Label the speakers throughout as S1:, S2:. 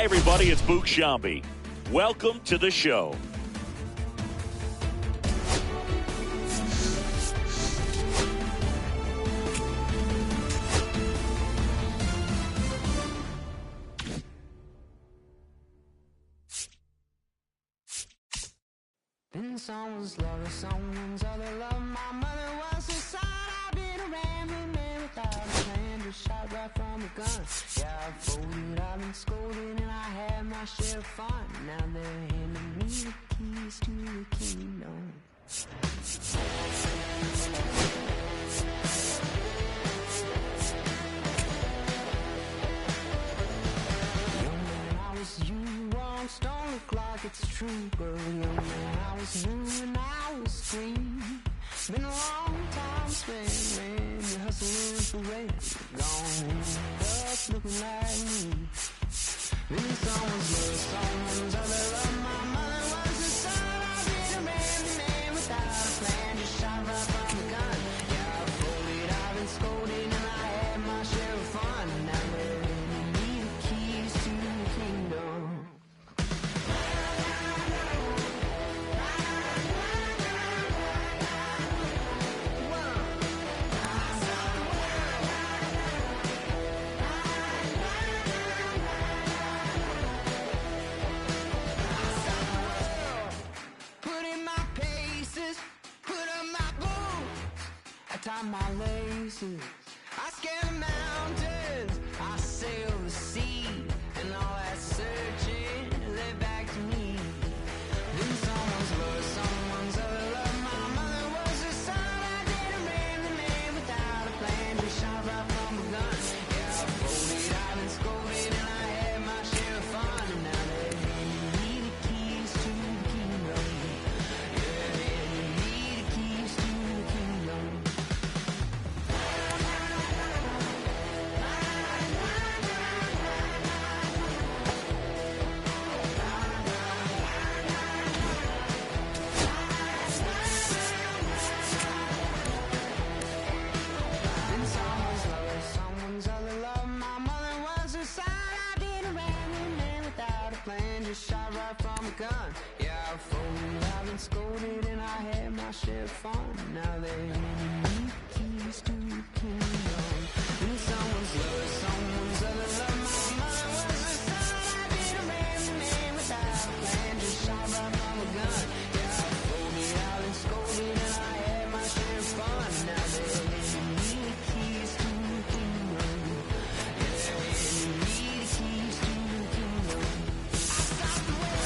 S1: everybody, it's Boog Sciambi. Welcome to the show.
S2: Been someone's lover, someone's other love. My mother was a son. I've been a rambling man without a plan, just shot right from a gun. Yeah, I've folded, I've been scolded, and I had my share of fun. Now they're handing me the keys to the kingdom. Young man, I was you, wrong, don't look like it's true, girl. Young man, I was new and I was green. Been a long time spent, man. You're hustling for rent. Gone, just looking like me. Been someone's love, someone's other love. My mother was a son. I've been a man without a plan, just shot right from the gun. Yeah, I've folded, I've been scolded, and I had my share of fun. Now they're handing me the keys to the kingdom. Tie my laces, I scale the mountains, I sail the sea, and all that searching led back to me. Then someone's love, someone's other love. My mother was a son. I didn't ram the man without a plan, just shot right from a gun. Yeah, I folded, I've been scolded, and I had my share of fun. And now they're handing me the keys to the kingdom. Yeah, handing me the keys to the kingdom. Someone's other love. My mother was a son. I didn't random man without a plan, just shot right from a gun. Yeah, I've folded, I've been scolded, and I had my share of fun. Now they're handing me the keys to the kingdom. And someone's love, someone's other love. My mother was a son. I didn't random man without a plan, just shot right from a gun. Yeah, I've folded, I've been scolded, and I had my share of fun. Now they're handing me the keys to the kingdom. Yeah, they're handing me the keys to the kingdom. I stopped the world.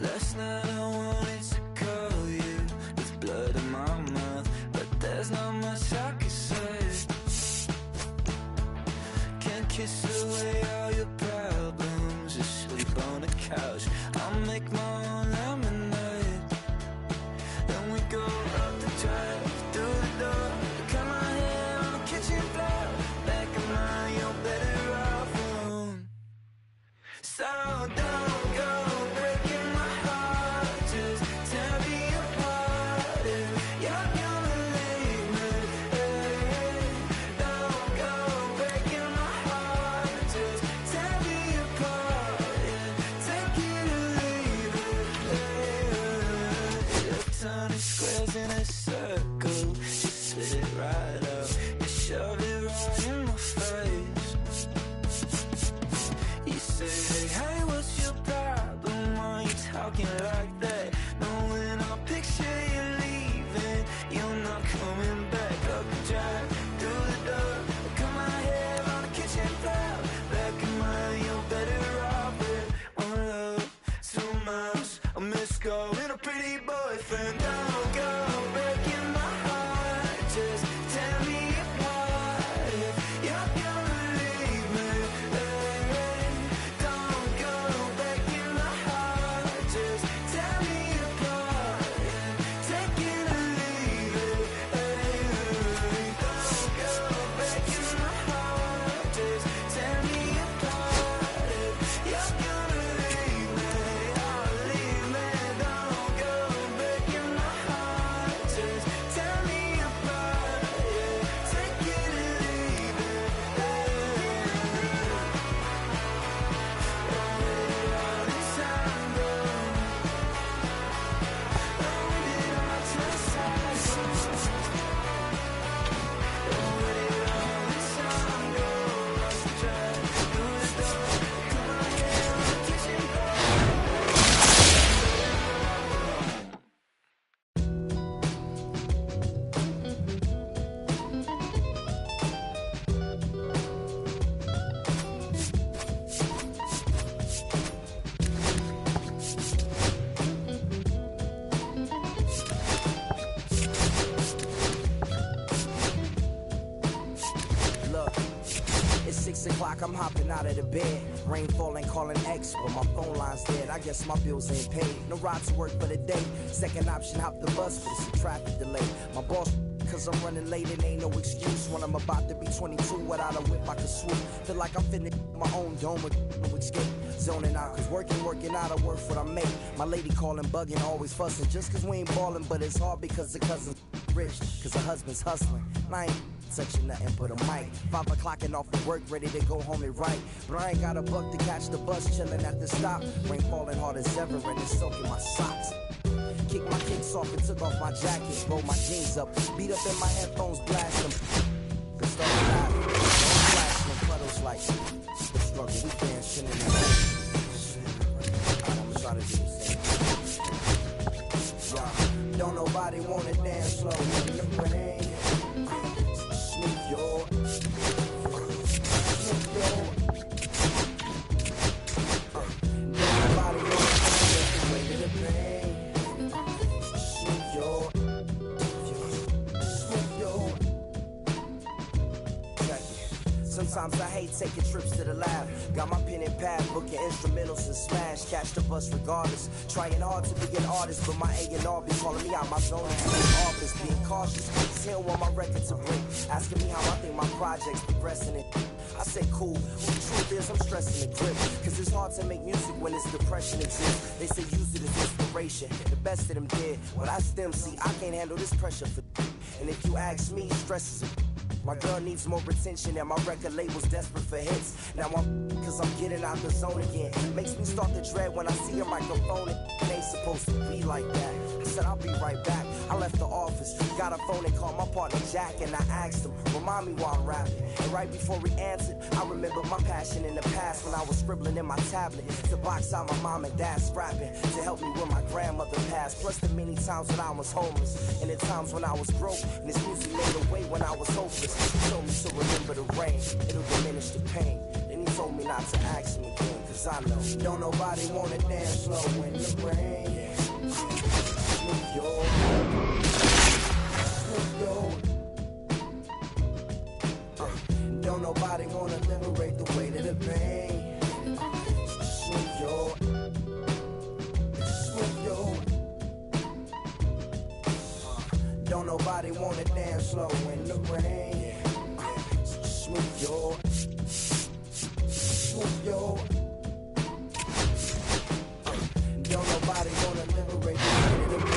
S2: Last night I wanted to call you with blood in my mouth, but there's not much I can say. Can't kiss away all your problems, just sleep on the couch. I'll make my own lemonade. Then we go up the drive, through the door, cut my hair on the kitchen floor. Back of mine, you're better off alone. So don't go breaking my heart, just tear me apart if you're gonna leave me. Don't go breaking my heart, just
S3: 6 o'clock, I'm hopping out of the bed. Rain falling, calling X, but my phone line's dead. I guess my bills ain't paid. No ride to work for the day. Second option, hop the bus, but it's a traffic delay. My boss, cause I'm running late and ain't no excuse. When I'm about to be 22, without a whip I can swoop. Feel like I'm finna my own dome with no escape. Zoning out, cause working out, I work what I make. My lady calling, bugging, always fussing. Just cause we ain't ballin', but it's hard because the cousin's rich. Cause the husband's hustling. And I ain't touching nothing but a mic. 5 o'clock and off of work, ready to go home and write. But I ain't got a buck to catch the bus, chillin' at the stop. Rain falling hard as ever and it's soaking my socks. Kicked my kicks off and took off my jacket. Rolled my jeans up, beat up in my headphones, blast them. Then started laughing, flash them puddles like the struggle. We dancing in the rain. I'm trying to do the same. Don't nobody wanna dance slow in the rain. Snoop your, Snoop your. Don't nobody wanna dance the way to the pain. Snoop your, Snoop your. Check it. Sometimes I hate taking trips to the lab. Got my pen and pad, booking instrumentals and smash. Catch the bus regardless. Trying hard to be an artist, but my A&R be calling me out my zone into the office. Being cautious, still want my record to break. Asking me how I think my project's progressing it. I say cool, well, the truth is I'm stressing the grip. Cause it's hard to make music when it's depression exists. They say use it as inspiration. The best of them did. Well, that's them, see, I can't handle this pressure for. And if you ask me, stress is a. My girl needs more attention and my record label's desperate for hits. Now I'm cause I'm getting out the zone again. Makes me start to dread when I see a microphone. It ain't supposed to be like that. I said I'll be right back. I left the office, got a phone and called my partner Jack, and I asked him, remind me while I'm rapping. And right before he answered, I remembered my passion in the past when I was scribbling in my tablet to box out my mom and dad's scrapping to help me when my grandmother passed. Plus the many times when I was homeless and the times when I was broke. And this music made a way when I was hopeless. He told me to remember the rain, it'll diminish the pain. Then he told me not to ask him again, cause I know don't nobody wanna dance slow in the rain. Snoop your, Snoop your. Don't nobody wanna liberate the weight of the pain. Snoop your, Snoop your. Don't nobody wanna dance slow in the rain. Snoop your, Snoop your. Don't nobody wanna liberate the weight of the pain.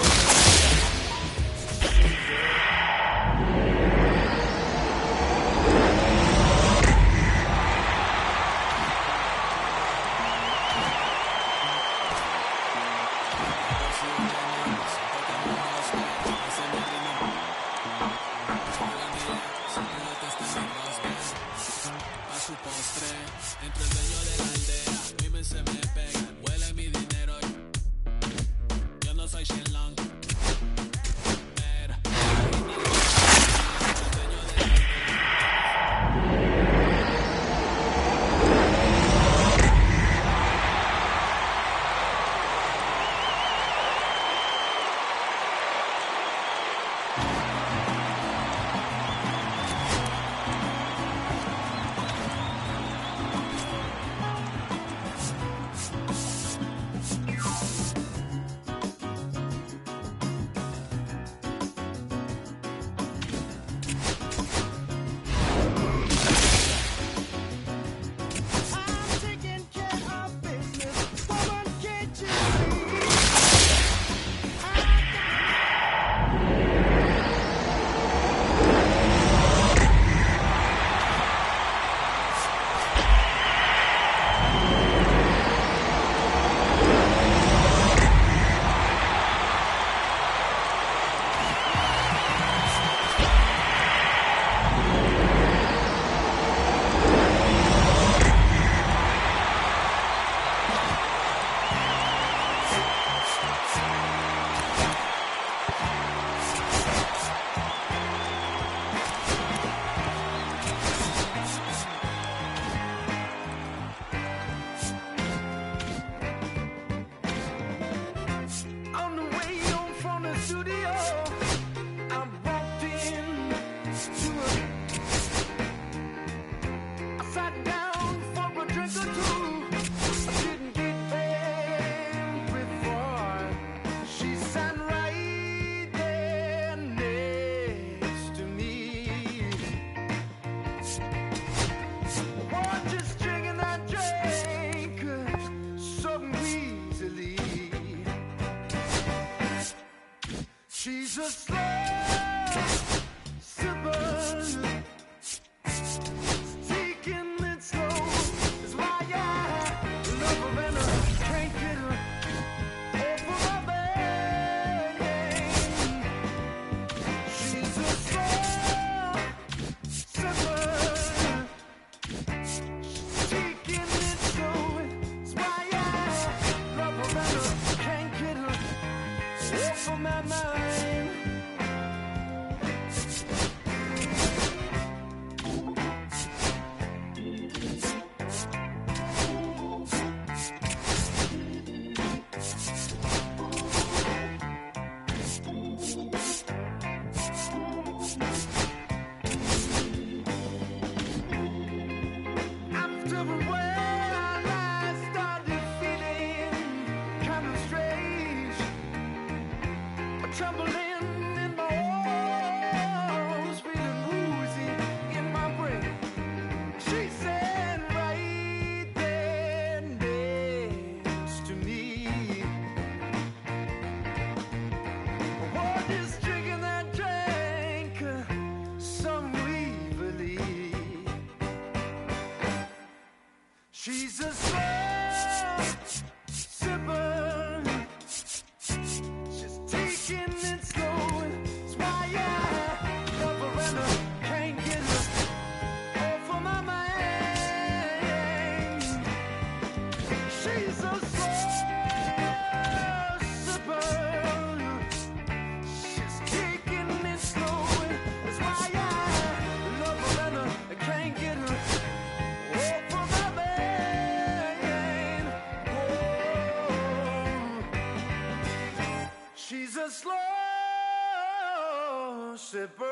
S4: Mississippi.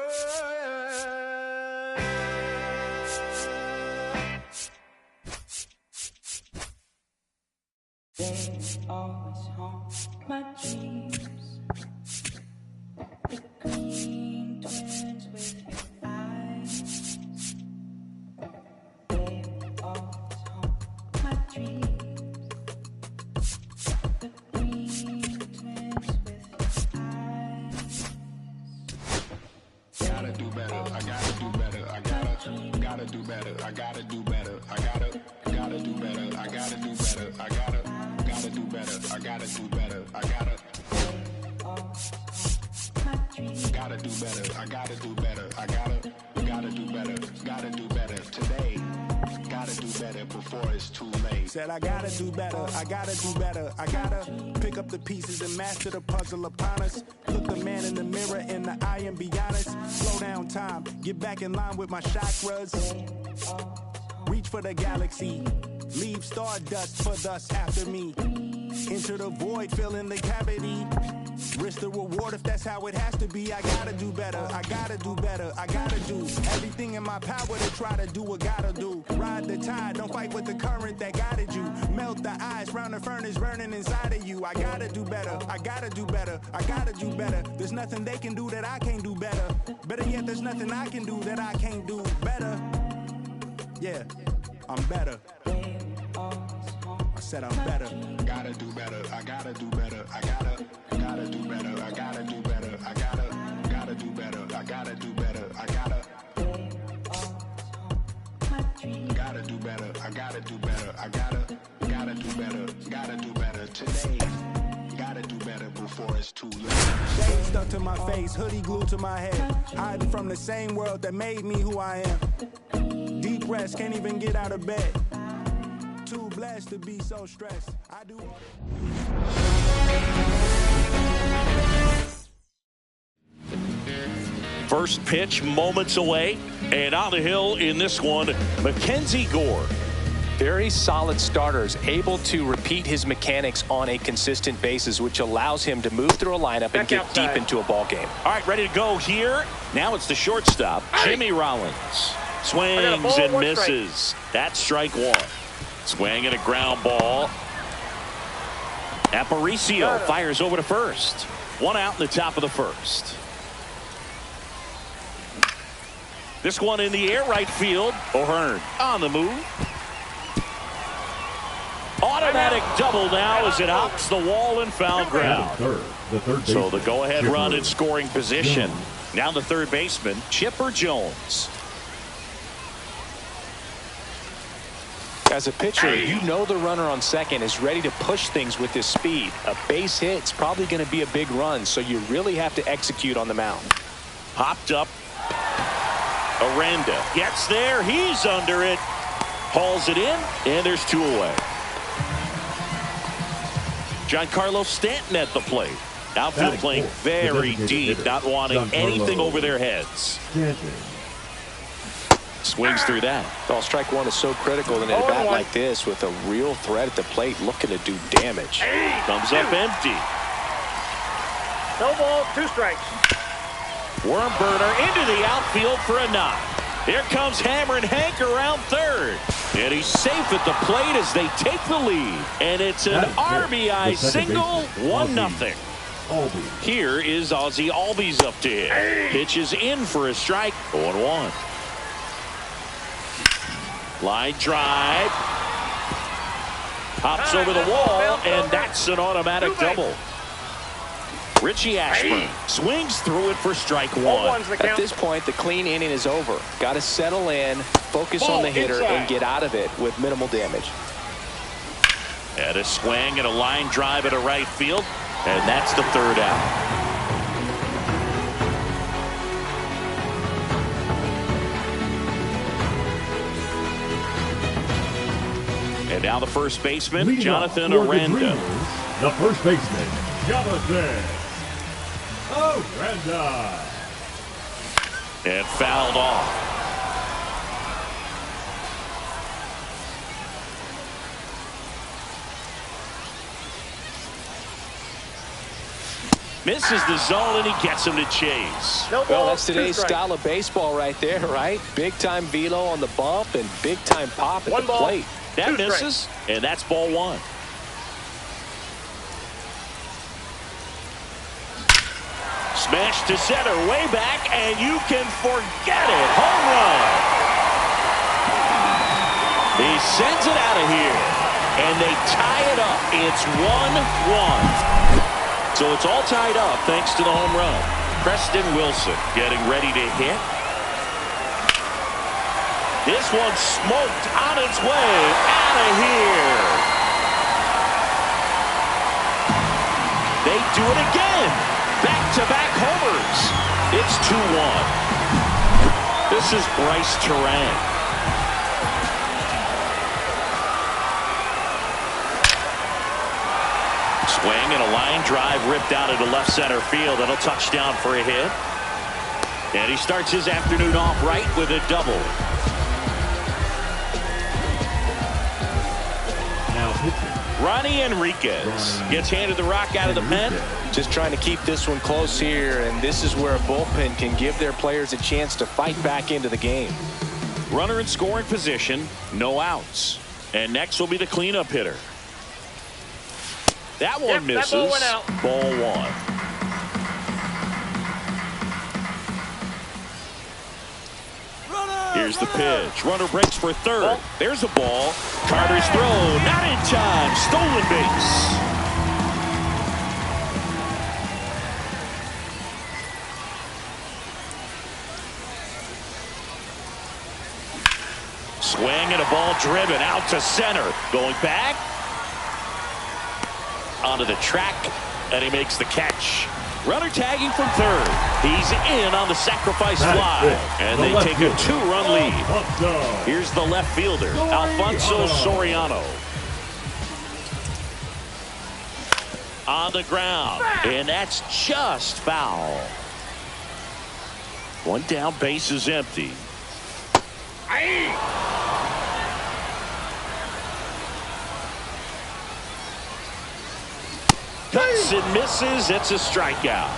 S2: They always haunt my dreams. The green twins with your eyes. They always haunt my dreams. The green twins with your eyes.
S5: Gotta do better, I gotta do better, I gotta do better, I gotta do better, I gotta do better, I gotta do better, I gotta do better, I gotta do better, I gotta do better, I gotta do better, I gotta do better, I gotta do better, gotta do better today. Gotta do better before it's too late.
S4: Said I gotta do better, I gotta do better, I gotta pick up the pieces and master the puzzle upon us. Look the man in the mirror in the eye and be honest. Slow down time, get back in line with my chakras. Reach for the galaxy, leave stardust for thus after me. Enter the void, fill in the cavity. Risk the reward if that's how it has to be. I gotta do better, I gotta do better, I gotta do everything in my power to try to do what gotta do. Ride the tide, don't fight with the current that guided you. Melt the ice round the furnace burning inside of you. I gotta do better, I gotta do better, I gotta do better. There's nothing they can do that I can't do better. Better yet, there's nothing I can do that I can't do better. Yeah, I'm better. I said I'm better.
S5: Gotta do better, I gotta do better, I gotta do better, I gotta do better, I gotta do better, I gotta do better, I gotta do better, I gotta do better, I gotta do better today. Gotta do better before it's too late.
S4: Shade stuck to my face, hoodie glued to my head. Hiding from the same world that made me who I am. Deep rest, can't even get out of bed. Too blessed to be so stressed. I do.
S1: First pitch moments away, and on the hill in this one, Mackenzie Gore.
S6: Very solid starters, able to repeat his mechanics on a consistent basis, which allows him to move through a lineup and get deep into a ball game.
S1: All right, ready to go here. Now it's the shortstop, Jimmy Rollins. Swings and misses. That's strike one. Swing and a ground ball. Aparicio fires over to first. One out in the top of the first. This one in the air, right field. O'Hearn on the move. Automatic double now as it hops the wall and foul ground. So the go-ahead run in scoring position. Now the third baseman, Chipper Jones.
S6: As a pitcher, you know the runner on second is ready to push things with his speed. A base hit's probably going to be a big run, so you really have to execute on the mound.
S1: Hopped up. Aranda gets there. He's under it. Hauls it in, and there's two away. Giancarlo Stanton at the plate. Outfield playing very deep, not wanting anything over their heads. Swings through that.
S6: Well, strike one is so critical in a bat like this with a real threat at the plate looking to do damage.
S1: Comes up empty.
S7: No ball, two strikes.
S1: Worm burner into the outfield for a knock. Here comes Hammerin' Hank around third. And he's safe at the plate as they take the lead. And it's an RBI single, 1-0. Here is Ozzie Albies up to hit. Pitches in for a strike, 0-1. Line drive. Hops over the wall, and that's an automatic double. Richie Ashburn swings through it for strike one.
S6: At this point, the clean inning is over. Got to settle in, focus on the hitter, and get out of it with minimal damage.
S1: And a swing and a line drive at a right field, and that's the third out. And now the first baseman, Jonathan Aranda.
S8: The first baseman, Jonathan Aranda.
S1: And fouled off. Misses the zone, and he gets him to chase.
S7: No
S6: Well,
S7: ball,
S6: that's today's
S7: 2 strikes.
S6: style of baseball right there, right? Big-time velo on the bump and big-time pop at
S7: 1
S6: the
S7: ball,
S6: plate.
S1: That
S7: 2
S1: misses, and that's ball 1. Smash to center, way back, and you can forget it. Home run. He sends it out of here, and they tie it up. It's 1-1. So it's all tied up thanks to the home run. Preston Wilson getting ready to hit. This one smoked on its way out of here. They do it again. Back-to-back homers. It's 2-1. This is Bryce Terang. Swing and a line drive ripped out into left center field. That'll touchdown for a hit. And he starts his afternoon off right with a double.
S8: Now pitching.
S1: Ronnie Enriquez gets handed the rock out of the pen.
S6: Just trying to keep this one close here, and this is where a bullpen can give their players a chance to fight back into the game.
S1: Runner in scoring position, no outs. And next will be the cleanup hitter. That one
S7: Yep,
S1: misses.
S7: that ball went out.
S1: Ball 1. Here's the pitch. Runner breaks for third. There's a ball. Carter's throw, not in time. Stolen base. Swing and a ball driven out to center. Going back. Onto the track. And he makes the catch. Runner tagging from third. He's in on the sacrifice fly. And they take a 2-run lead. Here's the left fielder, Alfonso Soriano. On the ground. And that's just foul. One down, base is empty. Cuts and misses. It's a strikeout.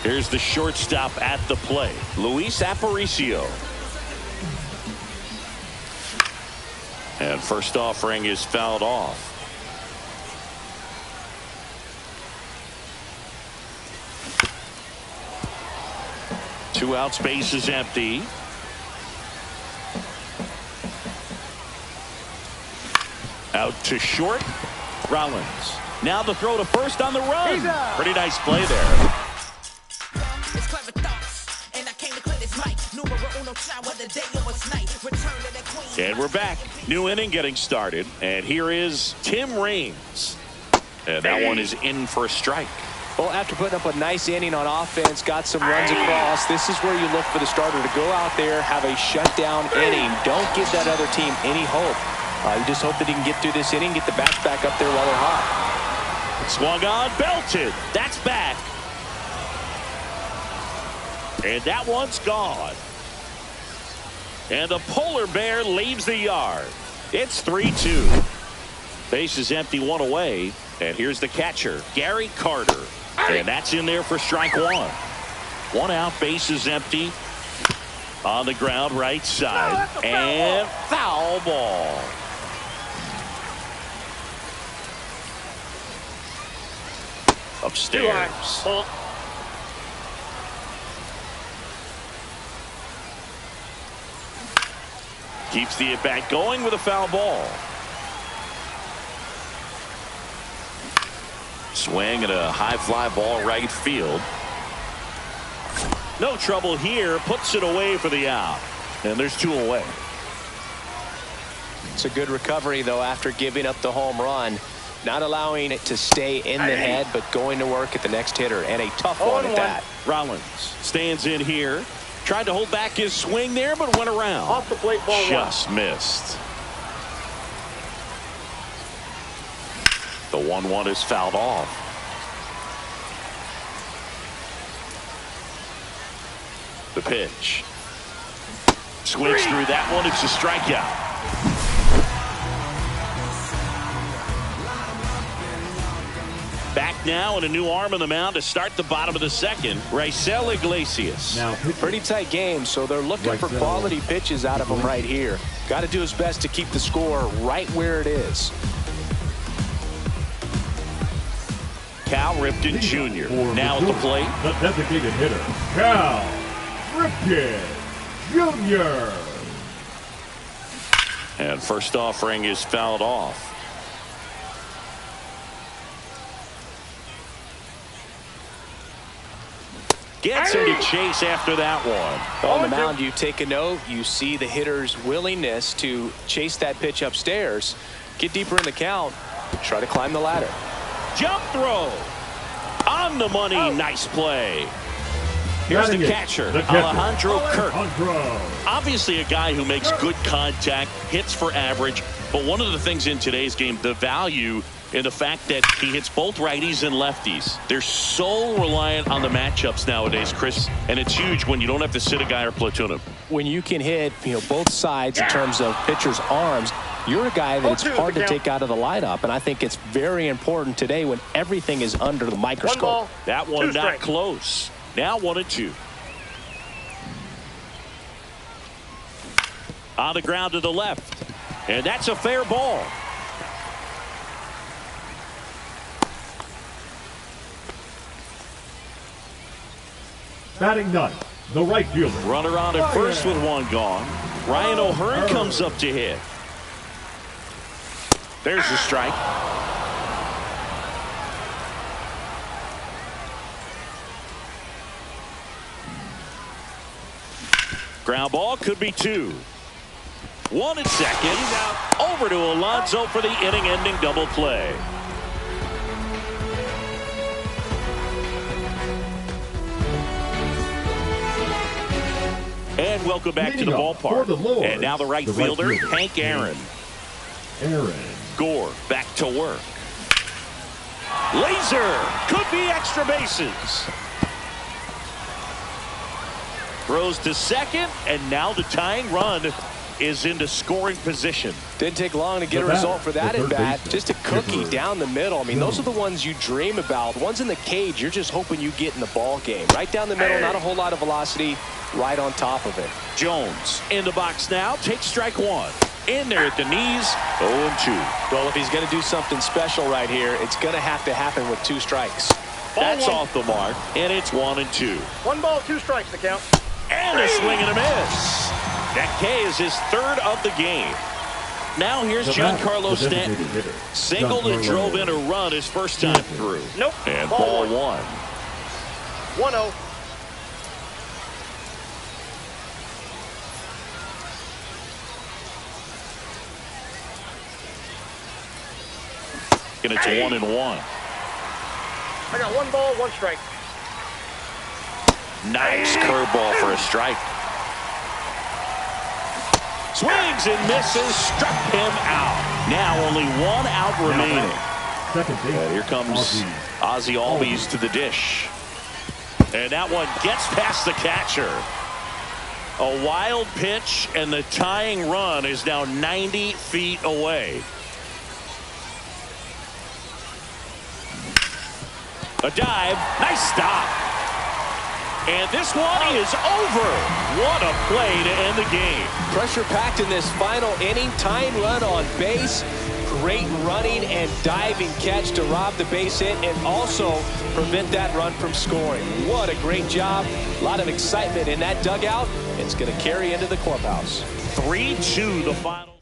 S1: Here's the shortstop at the plate, Luis Aparicio. And first offering is fouled off. Two outs, base is empty. Out to short. Rollins. Now the throw to first on the run. Pretty nice play there. And we're back. New inning getting started. And here is Tim Raines. And that one is in for a strike.
S6: Well, after putting up a nice inning on offense, got some runs across, this is where you look for the starter to go out there, have a shutdown inning. Don't give that other team any hope. You just hope that he can get through this inning, get the bats back up there while they're hot.
S1: Swung on, belted. That's back. And that one's gone. And the polar bear leaves the yard. It's 3-2. Base is empty, one away. And here's the catcher, Gary Carter. And that's in there for strike 1. One out, base is empty. On the ground, right side. And foul ball. Upstairs. Keeps the at-bat going with a foul ball. Swing and a high fly ball right field. No trouble here. Puts it away for the out. And there's 2 away.
S6: It's a good recovery, though, after giving up the home run. Not allowing it to stay in the head, but going to work at the next hitter. And a tough one at that.
S1: Rollins stands in here. Tried to hold back his swing there, but went around.
S7: Off the plate, ball 1.
S1: Just missed. The 1-1 is fouled off. The pitch. Swings through that one. It's a strikeout. Back now and a new arm on the mound to start the bottom of the second. Raisel Iglesias.
S8: Now
S6: Pretty tight game, so they're looking for quality pitches out of him right here. Got to do his best to keep the score right where it is.
S1: Cal Ripken Jr. now at the plate.
S8: The designated hitter, Cal Ripken Jr.
S1: And first offering is fouled off. Gets him to chase after that one.
S6: On the mound, you take a note. You see the hitter's willingness to chase that pitch upstairs, get deeper in the count, try to climb the ladder.
S1: Jump throw. On the money. Nice play. Here's the catcher, Alejandro Kirk. Obviously a guy who makes good contact, hits for average. But one of the things in today's game, the value in the fact that he hits both righties and lefties. They're so reliant on the matchups nowadays, Chris, and it's huge when you don't have to sit a guy or platoon him.
S6: When you can hit, both sides in terms of pitchers' arms, you're a guy that it's hard to take out of the lineup, and I think it's very important today when everything is under the microscope.
S1: That one not close. Now 1-2. On the ground to the left, and that's a fair ball.
S8: Batting ninth, the right fielder.
S1: Runner on at first with one gone. Ryan O'Hearn comes up to hit. There's the strike. Ground ball could be 2. 1 at second. Over to Alonso for the inning-ending double play. And welcome back to the ballpark. And now the right fielder, Hank Aaron. Gore back to work. Laser could be extra bases. Throws to second, and now the tying run is into scoring position.
S6: Didn't take long to get a result for that at bat. Just a cookie down the middle. I mean, those are the ones you dream about. The ones in the cage, you're just hoping you get in the ball game. Right down the middle, not a whole lot of velocity, right on top of it.
S1: Jones in the box now, takes strike 1. In there at the knees, 0-2.
S6: Well, if he's going to do something special right here, it's going to have to happen with 2 strikes.
S1: That's off the mark, and it's 1-2.
S7: 1 ball, 2 strikes to count.
S1: And a swing and a miss. That K is his 3rd of the game. Now here's Giancarlo Stanton. Singled and drove in a run his first time through.
S7: Nope.
S1: And ball 1.
S7: 1-0.
S1: And it's 1-1.
S7: I got 1 ball, 1 strike.
S1: Nice curveball for a strike. Swings and misses, struck him out. Now only 1 out remaining. And here comes Ozzie Albies to the dish. And that one gets past the catcher. A wild pitch, and the tying run is now 90 feet away. A dive, nice stop. And this one is over. What a play to end the game.
S6: Pressure packed in this final inning. Tying run on base. Great running and diving catch to rob the base hit and also prevent that run from scoring. What a great job. A lot of excitement in that dugout. It's going to carry into the clubhouse.
S1: 3-2 the final.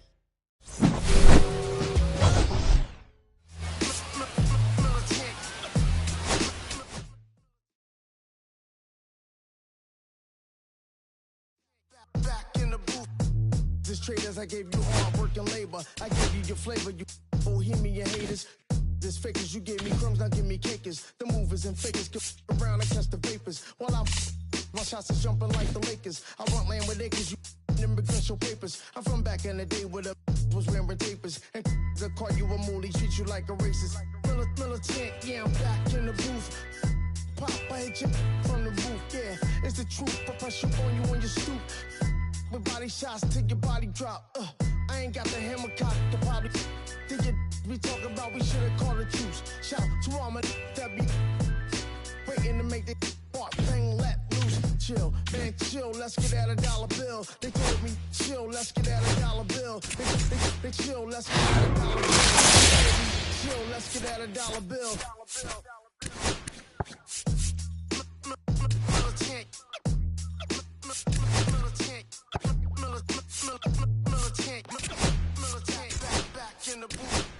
S9: Traders, I gave you hard work and labor. I gave you your flavor, you bohemian haters. This fakers, you gave me crumbs, now give me cakers. The movers and fakers get around and catch the vapors. While I'm my shots are jumping like the Lakers. I want land with acres, you immigrant show papers. I'm from back in the day where the was wearing tapers. And the call you a moolie, treat you like a racist. Militant, yeah, I'm back in the booth. Pop, I hit you from the roof, yeah. It's the truth, I pressure on you when you stoop. With body shots till your body drop. I ain't got the hammer cock to probably till you We talk about we should have called a truce. Shout to all my that be waiting to make the part thing let loose. Chill, man, chill, let's get at $1 bill. They told me, chill, let's get at $1 bill. They chill, let's get at $1 bill. Chill, let's get at $1 bill. Back in the booth.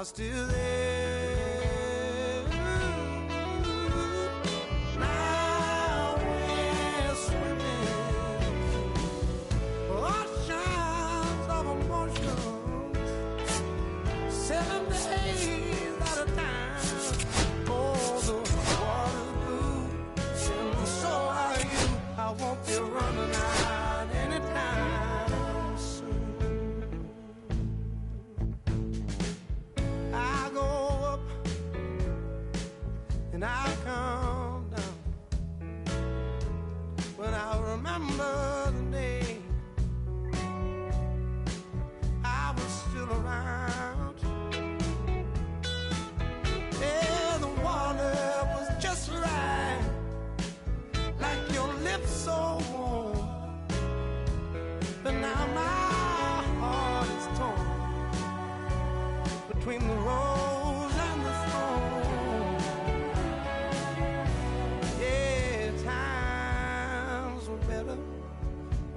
S10: are still there. Now we're swimming oceans of emotions, 7 days at a time. Oh, the water's blue, and so are you. I won't be running out anytime soon. I go up and I come down when I remember the day I was still around.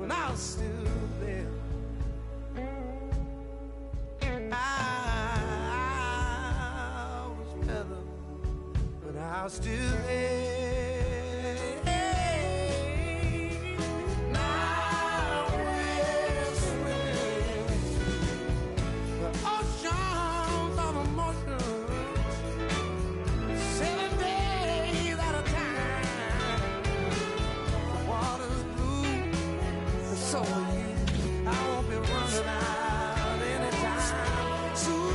S10: when I was still there. I was better when I was still there. Now we're swimming the oceans of emotions, 7 days at a time. The water's blue, and so are you. I won't be running out anytime soon.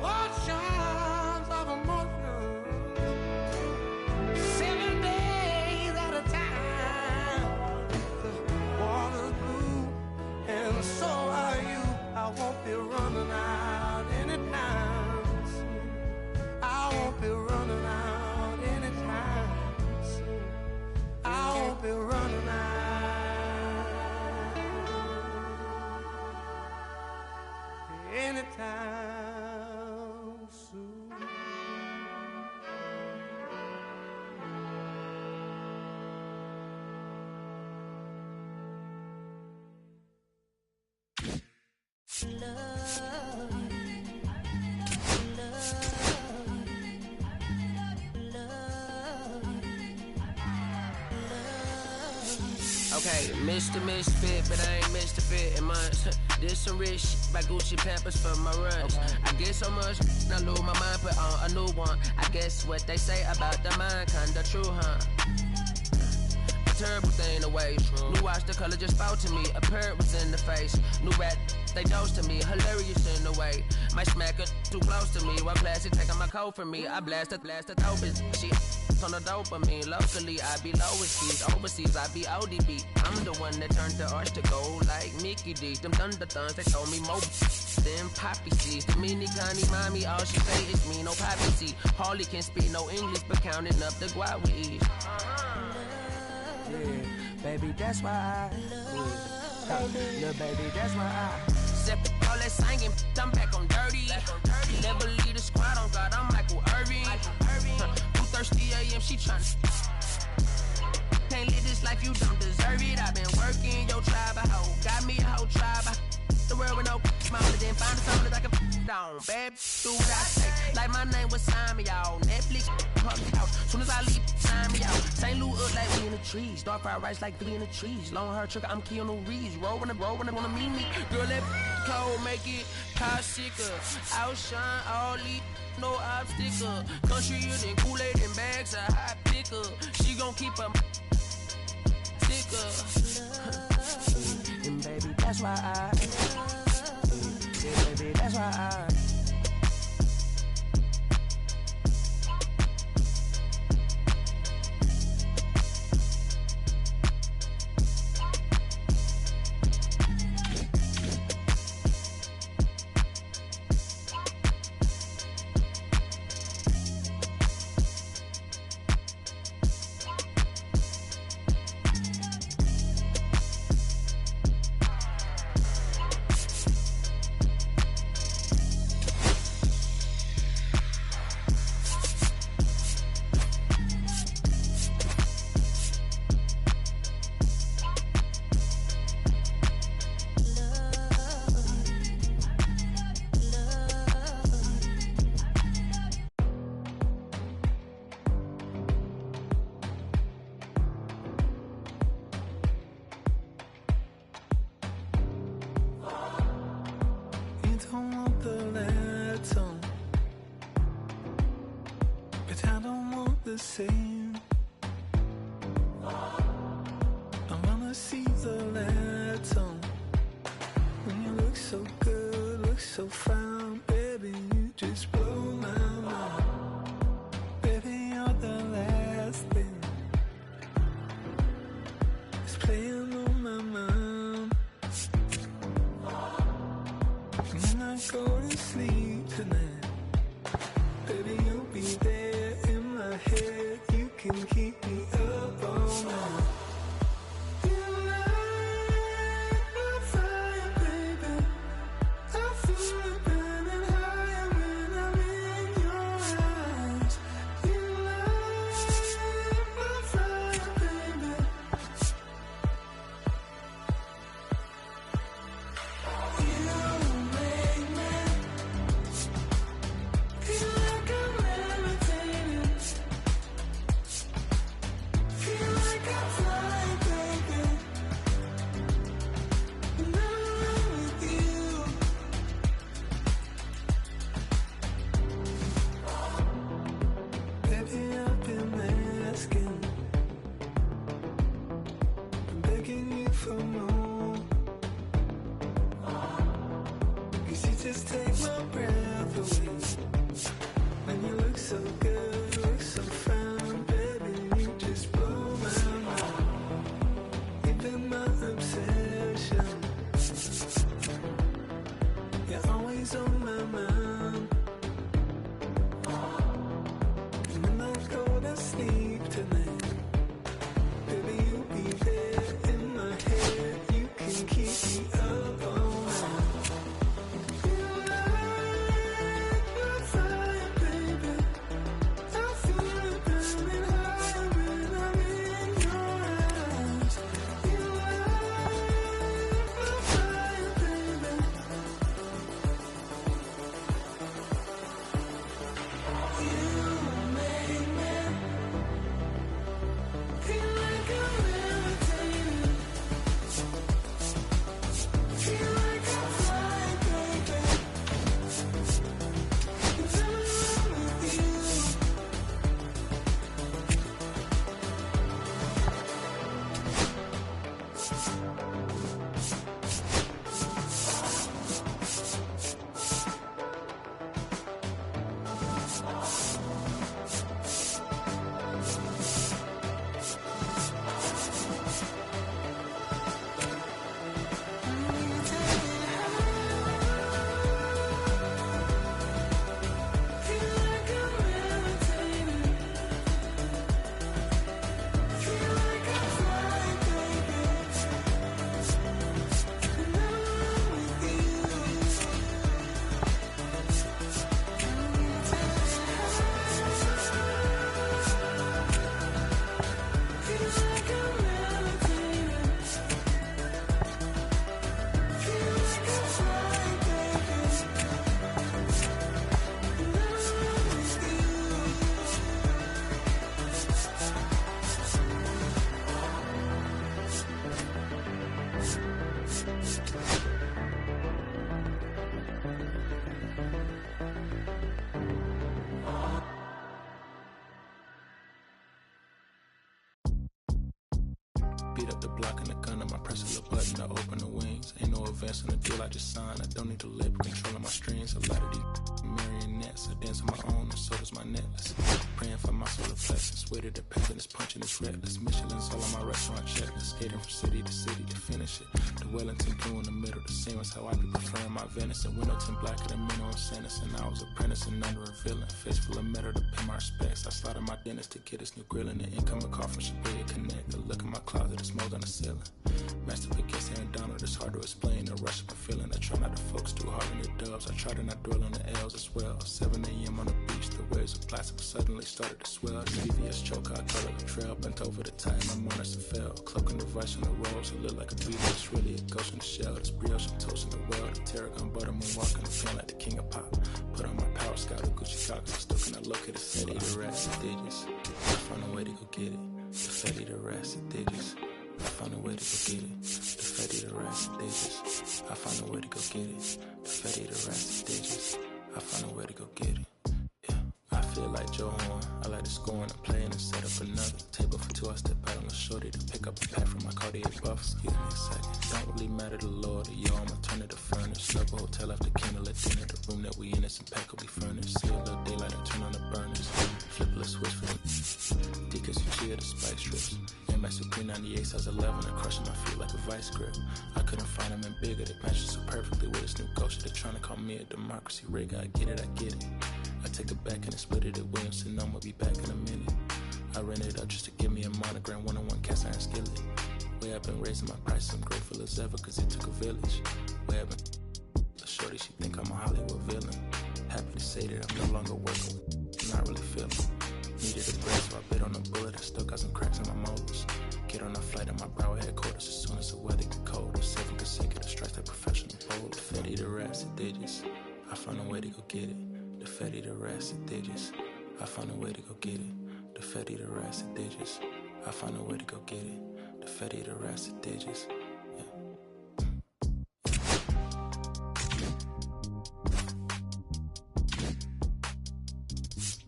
S10: Oceans of emotion, 7 days at a time. The water's blue, and so are you. I won't be running out anytime soon. I won't be running out anytime soon. I won't be running out anytime soon.
S11: Okay, Mr. Misfit, but I ain't Mr. Fit in months. This some rich shit by Gucci Pampers for my runs. I get so much, I lose my mind, put on a new one. I guess what they say about the mind, kinda true, huh? A terrible thing to waste. New watch, the color just spoke to me. A parrot was in the face. New rat, they dose to me. Hilarious in the way. My smacker too close to me. While classic taking my coat from me. I blasted open. She on the dopamine. Locally, I be lowest keys. Overseas, I be ODB. I'm the one that turned the arch to gold like Mickey D. Them thunder thuns, they told me more than poppy seeds. The mini Connie mommy, all she say is me, no poppy seed. Hardly can speak no English, but counting up the guap with ease. Yeah, baby, that's why I little baby, that's why I step all that singing, I'm back on dirty. Never leave the squad on God, I'm Michael Irving. 2:30 a.m. she tryna. Can't live this life, you don't deserve it. I've been working your tribe, a hoe. Got me a whole tribe. The world with no mama, then find a song that I can down. Bad do what I say. Like my name was Simon, y'all. Netflix, hug out. Soon as I leave, sign me out. St. Louis up like we in the trees. Dark fried rice like we in the trees. Long hair trick, I'm Keanu Reeves. Roll when they wanna meet me. Girl, that cold make it car sicker. Outshine all these. No obstacle. Country and Kool-Aid and bags of hot picker. She gon' keep her thicker. And baby, that's why yeah, baby, that's why
S2: same. I wanna see the letter. When you look so good, look so fine, baby, you just blow my mind. Baby, you're the last thing that's playing on my mind.
S5: got the block and the gun, and I press a little button to open the wings. Ain't no advance on the deal I just signed. I don't need the labor controlling my strings. A lot of these marionettes, I dance on my own, and so does my necklace. Praying for my solar plexus. Weighted the peasant is punching this reckless. Michelin's all on my restaurant checklist. Skating from city to city to finish it. The Wellington blue in the middle, the same as how I be preferring my venison. Windowton black at a minimum sentence, and I was apprenticing under a villain. Face full of metal to pay my respects. I started my dentist to get his new grill, and the incoming call from Shabria Connect. The look in my closet, it's mold on the ceiling. Master against Aaron Donald, it's hard to explain the rush of a feeling. I try not to focus too hard on the dubs. I try to not dwell on the L's as well. 7 a.m. on the beach, the waves of plastic suddenly started to swell. The CVS choker, I call it a trail. Bent over the tide, my monitor fell. Cloaking the vice on the rolls, it look like a beat. It's really a ghost in the shell. It's brioche, I'm toasting the world. The tarragon butter, moonwalking the pen like the king of pop. Put on my power scout, the Gucci cock. I still cannot locate the city, the rats and digits. I found a way to go get it. The fatty, the rats and digits. I found a way to go get it. The fatty, the rats and digits. I found a way to go get it. The fatty, the rats and digits. I found a way to go get it. Yeah, I feel like Joe Horn. I like to score and I'm playing and set up another table for two. I step out on the shorty to pick up a pack from my Cartier buff. Excuse me a second. Don't really matter the Lord or yo, I'ma turn it to furnace. Slug a hotel after candle at dinner. The room that we in is impeccably furnished. See a little daylight and turn on the burners. Flip a little switch for them. Deacons from Chia to spike strips. My Supreme 98 size 11 and crushing my feet like a vice grip. I couldn't find them in bigger. They matched so perfectly with this new ghost. They're trying to call me a democracy rig. I get it, I get it. I take it back and split it at Williamson. I'm gonna be back in a minute. I ran it up just to give me a monogram. One-on-one cast iron skillet. Way I've been raising my price. I'm grateful as ever cause it took a village. Way I've been shorty, she think I'm a Hollywood villain. Happy to say that I'm no longer working. Not really feeling. Needed a breath, so I bit on a bullet. I still got some cracks in my molars. Get on a flight at my Broward headquarters as soon as the weather get cold. 7 consecutive strikes like professional bowler. The fatty, the rats and digits. I found a way to go get it. The fatty, the rats and digits. I found a way to go get it. The fatty, the rats and digits. I found a way to go get it. The fatty, the rats and digits.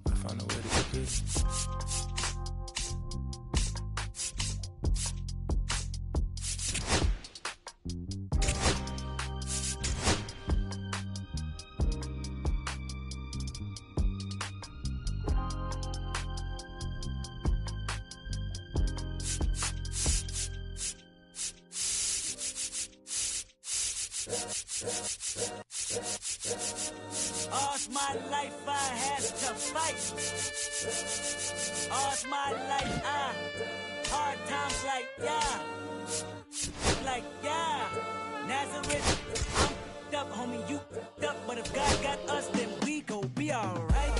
S5: I found a way to go get it.
S12: All's my life I had to fight. All's my life hard times like Nazareth. I'm f***ed up, homie, you f***ed up. But if God got us, then we gon' be alright.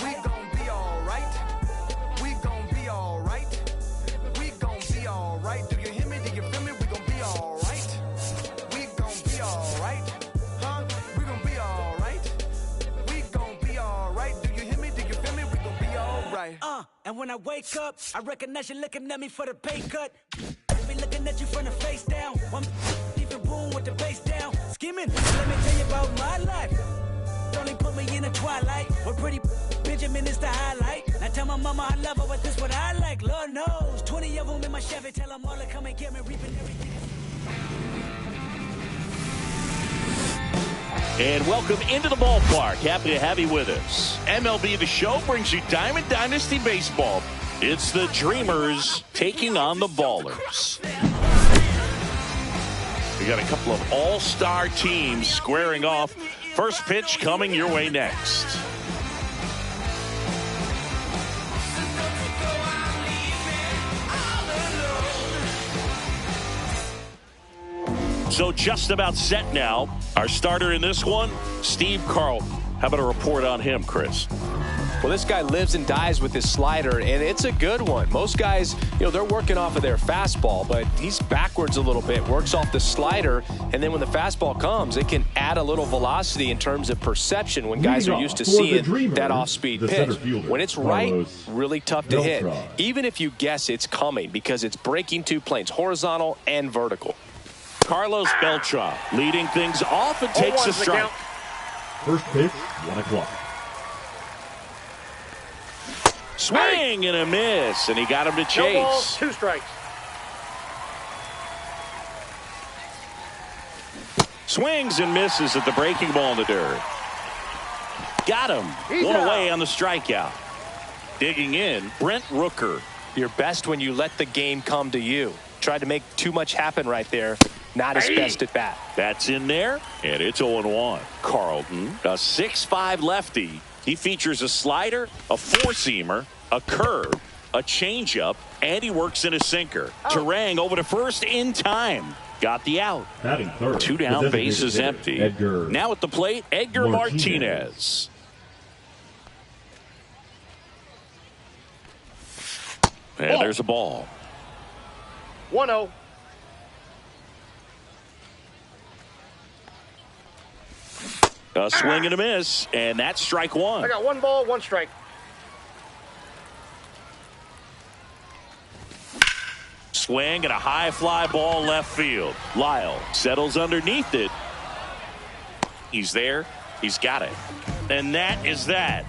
S10: We gon' be alright. We gon' be alright. We gon' be alright. Do you hear me? Do you feel me? We gon' be alright. We gon' be alright. Huh? We gon' be alright. We gon' be alright. Do you hear me? Do you feel me? We gon' be alright.
S12: And when I wake up, I recognize you looking at me for the pay cut. I be looking at you from the face down. One even boom with the bass down. Skimming, let me tell you about my life. Only put me in the twilight. Where pretty Benjamin is the highlight. Now tell my mama I love her, but this what I like. Lord knows, 20 of them in my Chevy. Tell them all to come and get me, reaping everything.
S1: And welcome into the ballpark. Happy to have you with us. MLB The Show brings you Diamond Dynasty Baseball. It's the Dreamers taking on the Ballers. We got a couple of all-star teams squaring off. First pitch coming your way next. So just about set now. Our starter in this one, Steve Carlton. How about a report on him, Chris?
S6: Well, this guy lives and dies with his slider, and it's a good one. Most guys, they're working off of their fastball, but he's backwards a little bit, works off the slider, and then when the fastball comes, it can add a little velocity in terms of perception when guys are used to seeing that off-speed pitch. When it's right, really tough to hit, even if you guess it's coming because it's breaking two planes, horizontal and vertical.
S1: Carlos Beltran leading things off and takes a strike.
S8: First pitch, 1 o'clock.
S1: Swing and a miss, and he got him to chase.
S7: No balls, 2 strikes.
S1: Swings and misses at the breaking ball in the dirt. Got him. One away on the strikeout. Digging in, Brent Rooker.
S6: You're best when you let the game come to you. Tried to make too much happen right there. Not his best at bat.
S1: That's in there, and it's 0-1. Carlton, a 6'5 lefty. He features a slider, a four-seamer, a curve, a changeup, and he works in a sinker. Turang over to first in time. Got the out.
S8: Batting third.
S1: 2 down, base is empty. Now at the plate, Edgar Martinez. And there's a ball.
S7: 1-0.
S1: A swing and a miss, and that's strike one.
S7: I got 1 ball, 1 strike.
S1: Swing and a high fly ball left field. Lyle settles underneath it. He's there. He's got it. And that is that.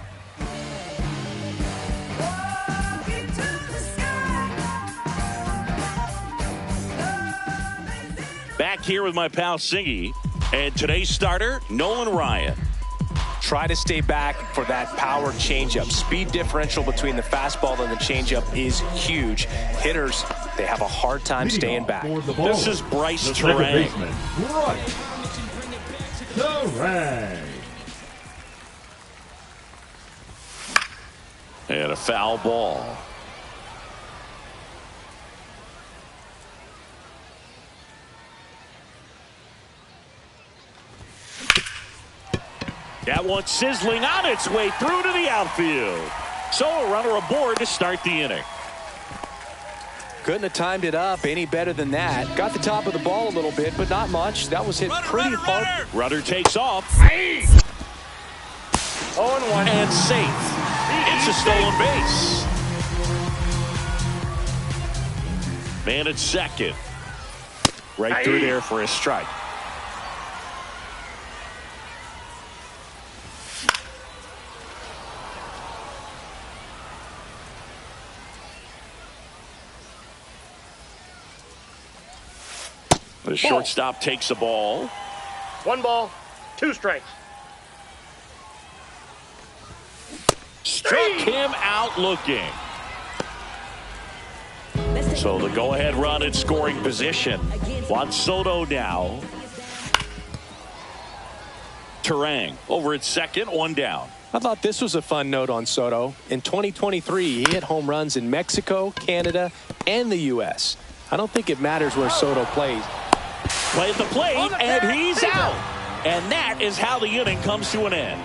S1: Back here with my pal Singy. And today's starter, Nolan Ryan.
S6: Try to stay back for that power changeup. Speed differential between the fastball and the changeup is huge. Hitters, they have a hard time staying back.
S1: This is Bryce Turang.
S8: Turang.
S1: And a foul ball. That one sizzling on its way through to the outfield. So a runner aboard to start the inning.
S6: Couldn't have timed it up any better than that. Got the top of the ball a little bit, but not much. That was hit pretty hard.
S1: Runner takes off.
S7: 0-1.
S1: And safe. It's a stolen base. Man at second. Right through there for a strike. The shortstop takes the ball.
S7: 1 ball, 2 strikes.
S1: Struck him out looking. So the go-ahead run in scoring position. Juan Soto now. Turang over at second, 1 down.
S6: I thought this was a fun note on Soto. In 2023, he hit home runs in Mexico, Canada, and the U.S. I don't think it matters where Soto plays.
S1: Play at the plate, and he's out. And that is how the inning comes to an end.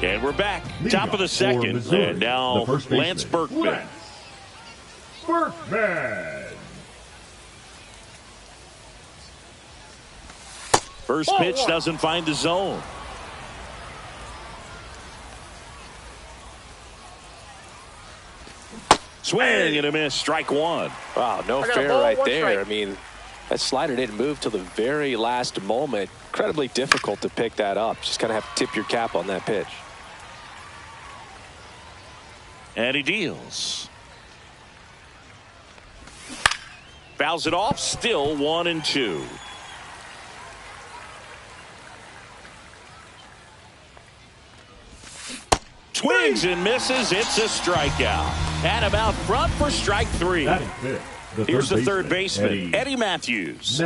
S1: And we're back. Top of the second. And now Lance Berkman. First pitch doesn't find the zone. Swing and a miss, strike one.
S6: Wow, no fair right there. I mean, that slider didn't move till the very last moment. Incredibly difficult to pick that up. Just kind of have to tip your cap on that pitch.
S1: And he deals. Fouls it off, still 1-2. Swings and misses. It's a strikeout. And about front for strike 3. Here's the third baseman, Eddie Matthews.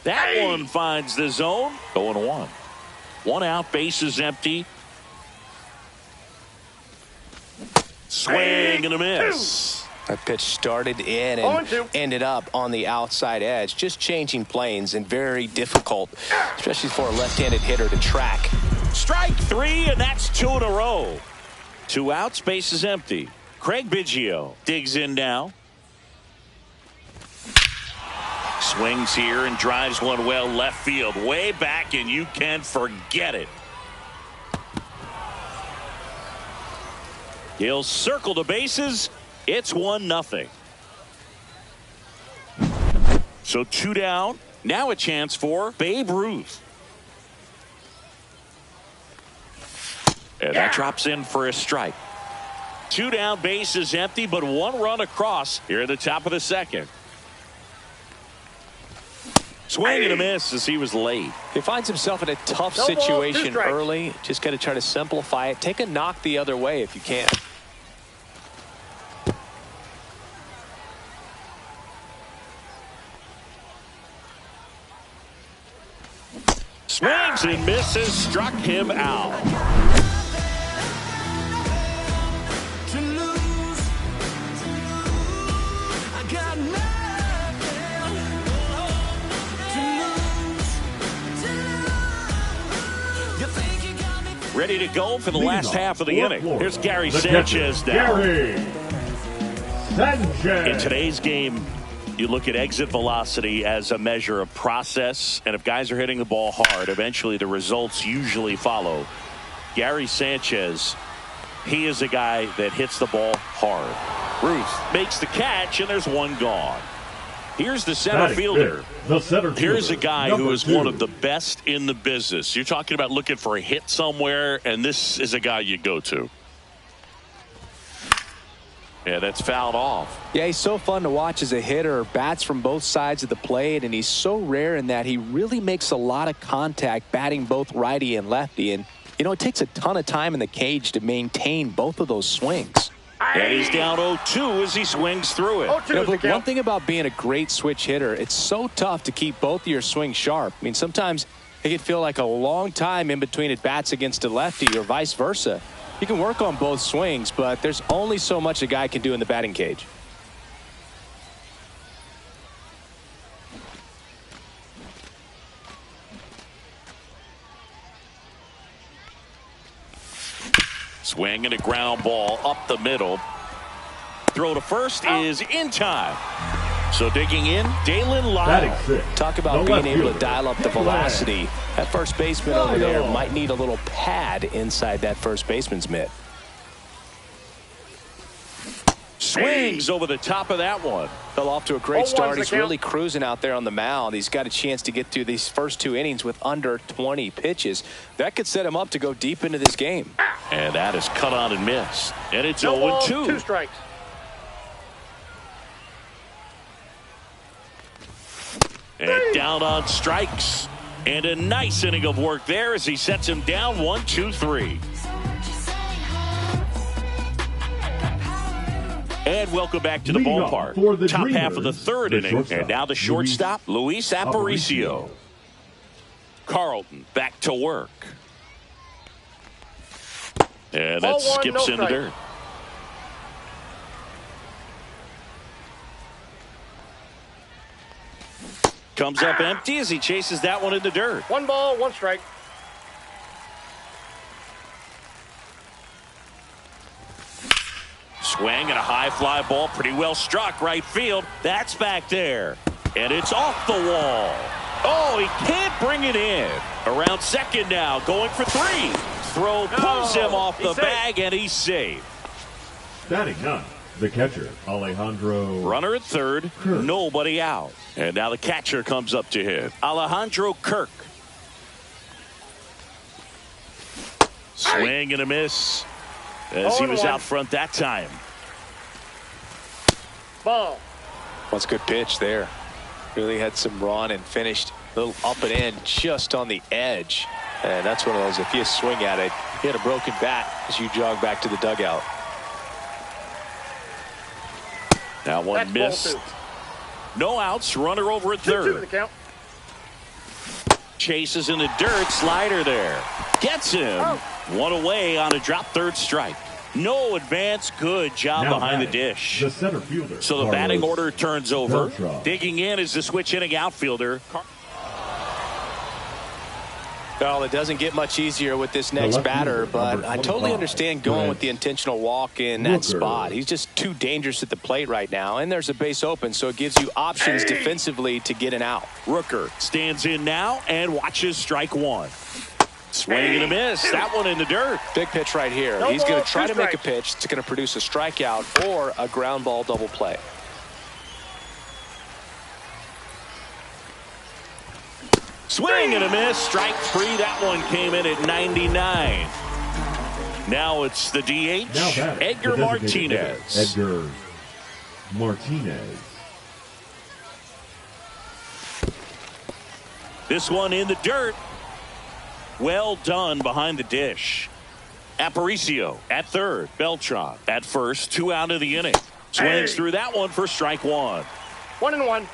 S1: That one finds the zone. 0-1. 1 out, base is empty. Swing and a miss.
S6: That pitch started in and ended up on the outside edge. Just changing planes and very difficult, especially for a left-handed hitter to track.
S1: Strike 3, and that's 2 in a row. 2 outs, base is empty. Craig Biggio digs in now. Swings here and drives one well left field. Way back, and you can forget it. He'll circle the bases. It's 1-0. So 2 down. Now a chance for Babe Ruth. And that drops in for a strike. 2 down, bases empty, but 1 run across here at the top of the second. Swing and a miss as he was late.
S6: He finds himself in a tough situation early. Just got to try to simplify it. Take a knock the other way if you can.
S1: Swings and misses, struck him out. Ready to go for the last half of the inning. Here's Gary Sanchez now.
S8: Gary Sanchez.
S1: In today's game, you look at exit velocity as a measure of process, and if guys are hitting the ball hard, eventually the results usually follow. Gary Sanchez, he is a guy that hits the ball hard. Ruth makes the catch, and there's 1 gone. Here's the center fielder. Here's a guy who is one of the best in the business. You're talking about looking for a hit somewhere, and this is a guy you go to. Yeah, that's fouled off.
S6: Yeah, he's so fun to watch as a hitter. Bats from both sides of the plate, and he's so rare in that he really makes a lot of contact batting both righty and lefty. And, you know, it takes a ton of time in the cage to maintain both of those swings.
S1: And he's down 0-2 as he swings through it.
S6: You know, but one thing about being a great switch hitter, it's so tough to keep both of your swings sharp. I mean, sometimes it can feel like a long time in between at bats against a lefty or vice versa. You can work on both swings, but there's only so much a guy can do in the batting cage.
S1: Swing and a ground ball up the middle. Throw to first is in time. So digging in, Dalen Lyle.
S6: Talk about being able to dial up the velocity. That first baseman over there might need a little pad inside that first baseman's mitt.
S1: Swings over the top of that one.
S6: Fell off to a great start. He's really cruising out there on the mound. He's got a chance to get through these first 2 innings with under 20 pitches. That could set him up to go deep into this game.
S1: And that is cut on and missed. And it's
S7: 0-2. 2 strikes.
S1: And down on strikes. And a nice inning of work there as he sets him down 1-2-3. And welcome back to the ballpark. Top half of the 3rd inning. And now the shortstop, Luis Aparicio. Carlton back to work. And that skips in the dirt. Comes up empty as he chases that one in the dirt.
S7: 1 ball, 1 strike.
S1: Swing and a high fly ball, pretty well struck right field. That's back there. And it's off the wall. Oh, he can't bring it in. Around second now, going for 3. Throw pulls him off the bag, and he's safe.
S8: Batting 9, the catcher, Alejandro.
S1: Runner at third, nobody out. And now the catcher comes up to hit. Alejandro Kirk. Swing and a miss as he was out front that time.
S7: Ball.
S6: That's a good pitch there. Really had some run and finished a little up and in just on the edge. And that's one of those, if you swing at it, you hit a broken bat as you jog back to the dugout.
S1: That one missed. No outs, runner over at third.
S7: 2-2 the count.
S1: Chases in the dirt, slider there. Gets him. One away on a drop third strike. No advance, good job
S8: now
S1: behind the dish.
S8: The center fielder.
S1: So the batting order turns over.
S8: Beltran.
S1: Digging in is the switch hitting outfielder.
S6: Well, it doesn't get much easier with this next batter, but I totally understand going with the intentional walk in that spot. He's just too dangerous at the plate right now, and there's a base open, so it gives you options defensively to get an out.
S1: Rooker stands in now and watches strike 1. Swing and a miss. That one in the dirt.
S6: Big pitch right here. He's going to try to make a pitch that's going to produce a strikeout or a ground ball double play.
S1: Swing and a miss. Strike 3. That one came in at 99. Now it's the DH,
S8: Now batting,
S1: Edgar
S8: the designated
S1: Martinez.
S8: hitter, Edgar Martinez.
S1: This one in the dirt. Well done behind the dish. Aparicio at third. Beltran at first. 2 out of the inning. Swings through that one for strike 1.
S7: 1-1.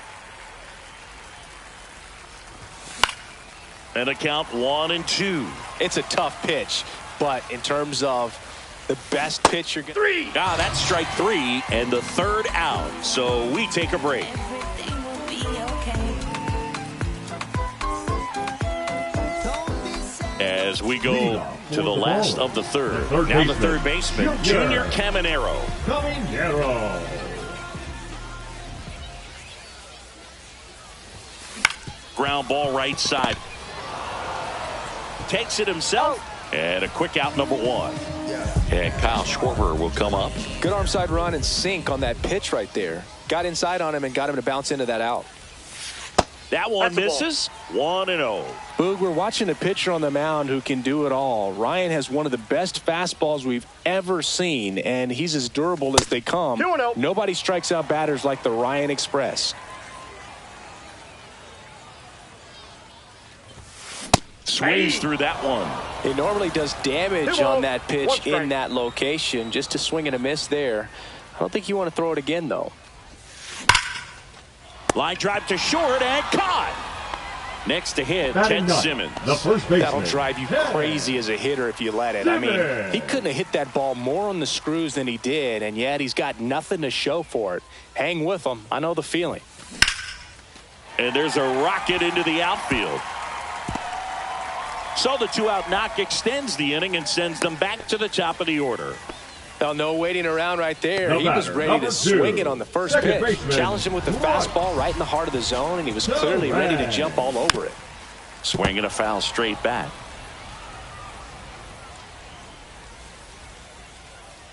S1: And a count 1-2.
S6: It's a tough pitch, but in terms of the best pitch you're going to...
S7: 3.
S1: Ah, that's strike 3 and the third out. So we take a break. As we go to the last of the third. Now the third baseman, Junior Caminero. Ground ball right side. Takes it himself. And a quick out, number 1. And Kyle Schwarber will come up.
S6: Good arm side run and sink on that pitch right there. Got inside on him and got him to bounce into that out.
S1: That one misses. 1-0.
S6: Boog, we're watching a pitcher on the mound who can do it all. Ryan has one of the best fastballs we've ever seen, and he's as durable as they come.
S7: 2-0.
S6: Nobody strikes out batters like the Ryan Express.
S1: Swings through that one.
S6: It normally does damage on that pitch in that location. Just to swing and a miss there. I don't think you want to throw it again, though.
S1: Line drive to short and caught. Next to hit, Ted Simmons.
S8: The first baseman.
S6: That'll drive you crazy as a hitter if you let it. I mean, he couldn't have hit that ball more on the screws than he did, and yet he's got nothing to show for it. Hang with him. I know the feeling.
S1: And there's a rocket into the outfield. So the 2-out knock extends the inning and sends them back to the top of the order.
S6: Well, no waiting around right there.
S8: No
S6: he was
S8: batter,
S6: ready to swing it on the first pitch.
S8: baseman,
S6: Challenged him with the fastball right in the heart of the zone, and he was clearly ready to jump all over it.
S1: Swinging a foul straight back.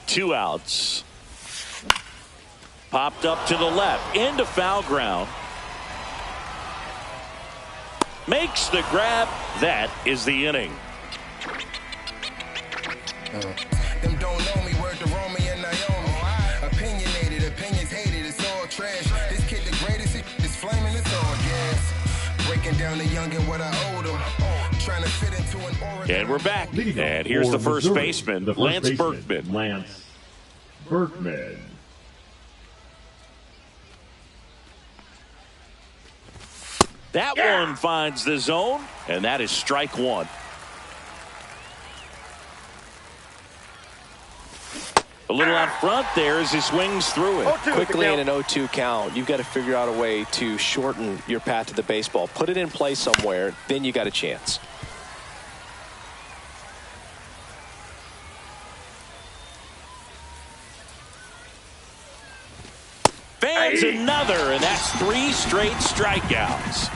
S1: 2 outs. Popped up to the left. Into foul ground. Makes the grab. That is the inning.
S13: Them don't know me, word to Romy and Naomi. Opinionated, opinions hated, it's all trash. This kid the greatest, it's flaming, it's all gas. Breaking down the young and what I owed him. Trying to fit into an Oregon.
S1: And we're back. And here's the first baseman, Lance Berkman.
S8: Lance Berkman.
S1: That one finds the zone, and that is strike 1. A little out front there as he swings through it.
S6: Quickly in an 0-2 count, you've got to figure out a way to shorten your path to the baseball. Put it in play somewhere, then you got a chance.
S1: Fans another, and that's 3 straight strikeouts.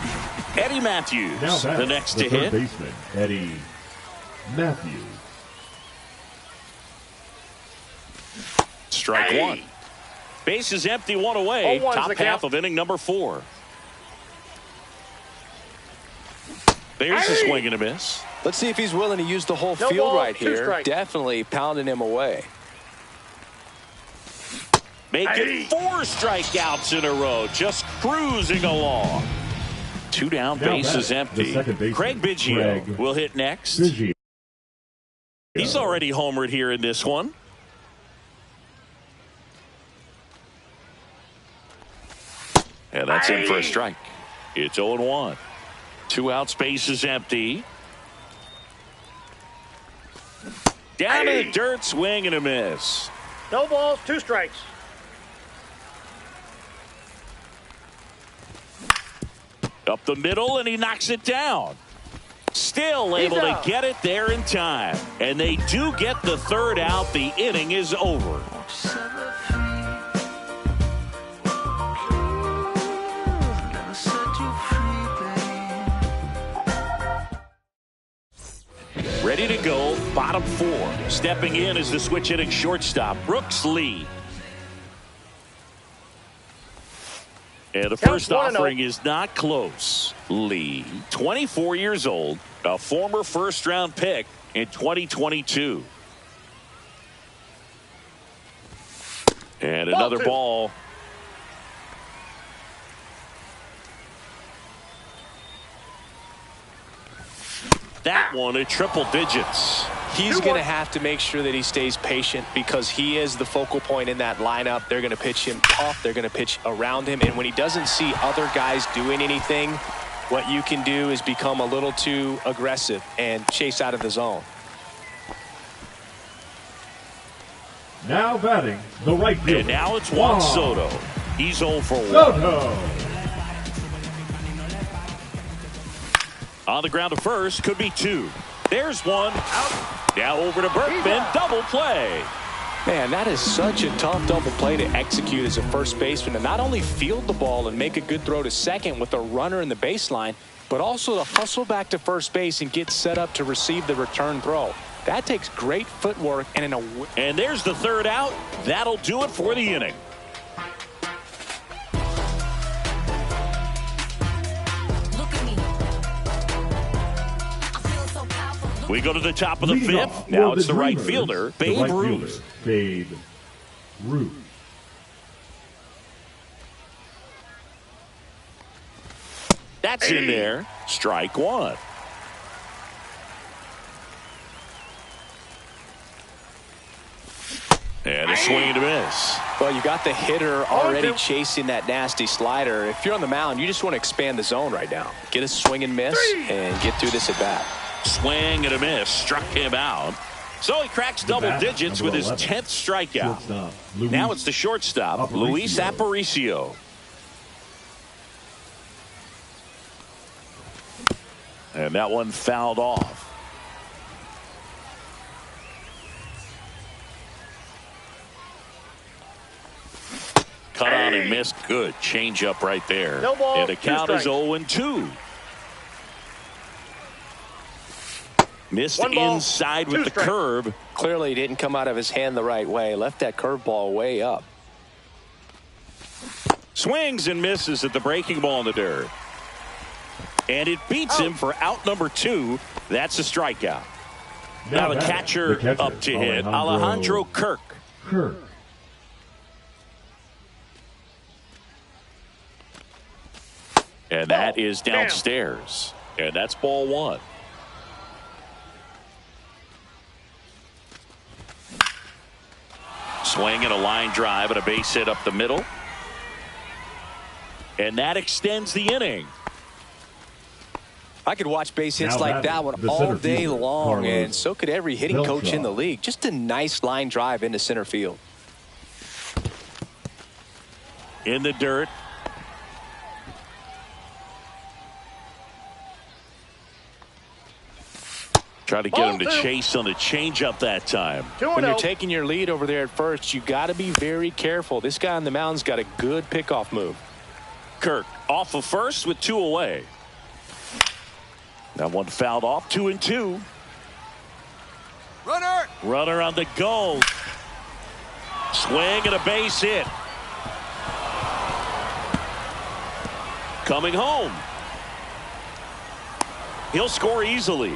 S1: Eddie Matthews, the next to hit.
S8: Baseman, Eddie Matthews.
S1: Strike 1. Base is empty, 1 away. Top half of inning number 4. There's a swing and a miss.
S6: Let's see if he's willing to use the whole field right here. Definitely pounding him away.
S1: Make it 4 strikeouts in a row. Just cruising along. 2 down, base is empty. Craig Biggio will hit next. He's already homered here in this one. And that's in for a strike. It's 0-1. 2 outs, base is empty. Down to the dirt, swing and a miss.
S7: No balls, 2 strikes.
S1: Up the middle, and he knocks it down. Still able to get it there in time. And they do get the 3rd out. The inning is over. Ready to go, bottom 4. Stepping in is the switch hitting shortstop, Brooks Lee. And the first offering is not close. Lee, 24 years old, a former first-round pick in 2022. And another ball. That one at triple digits.
S6: He's going to have to make sure that he stays patient because he is the focal point in that lineup. They're going to pitch him tough. They're going to pitch around him. And when he doesn't see other guys doing anything, what you can do is become a little too aggressive and chase out of the zone.
S8: Now batting the right fielder.
S1: And now it's Juan Soto. He's 0 for 1.
S8: Soto.
S1: On the ground to first, could be 2. There's one. Out. Now over to Berkman. Double play.
S6: Man, that is such a tough double play to execute as a first baseman, to not only field the ball and make a good throw to second with a runner in the baseline, but also to hustle back to first base and get set up to receive the return throw. That takes great footwork and
S1: and there's the third out. That'll do it for the inning. We go to the top of the fifth. Now it's the right fielder, Babe Ruth.
S8: Babe Ruth.
S1: That's in there. Strike one. And a swing and a miss.
S6: Well, you got the hitter already chasing that nasty slider. If you're on the mound, you just want to expand the zone right now. Get a swing and miss and get through this at bat.
S1: Swing and a miss. Struck him out. So he cracks double digits with his 10th strikeout. Now it's the shortstop, Luis Aparicio. And that one fouled off. Cut on and missed. Good change up right there.
S7: No ball,
S1: and the count is 0-2. Missed inside with the curve.
S6: Clearly he didn't come out of his hand the right way. Left that curveball way up.
S1: Swings and misses at the breaking ball in the dirt. And it beats him for out number 2. That's a strikeout. Now the catcher up to hit, Alejandro Kirk. And that is downstairs. And that's ball 1. Swing and a line drive and a base hit up the middle. And that extends the inning.
S6: I could watch base hits like that one all day long, and so could every hitting coach in the league. Just a nice line drive into center field.
S1: In the dirt. Try to get him to chase on the changeup that time.
S6: When you're taking your lead over there at first, you got to be very careful. This guy on the mound's got a good pickoff move.
S1: Kirk off of first with 2 away. That one fouled off. 2-2. Runner on the go. Swing and a base hit. Coming home. He'll score easily.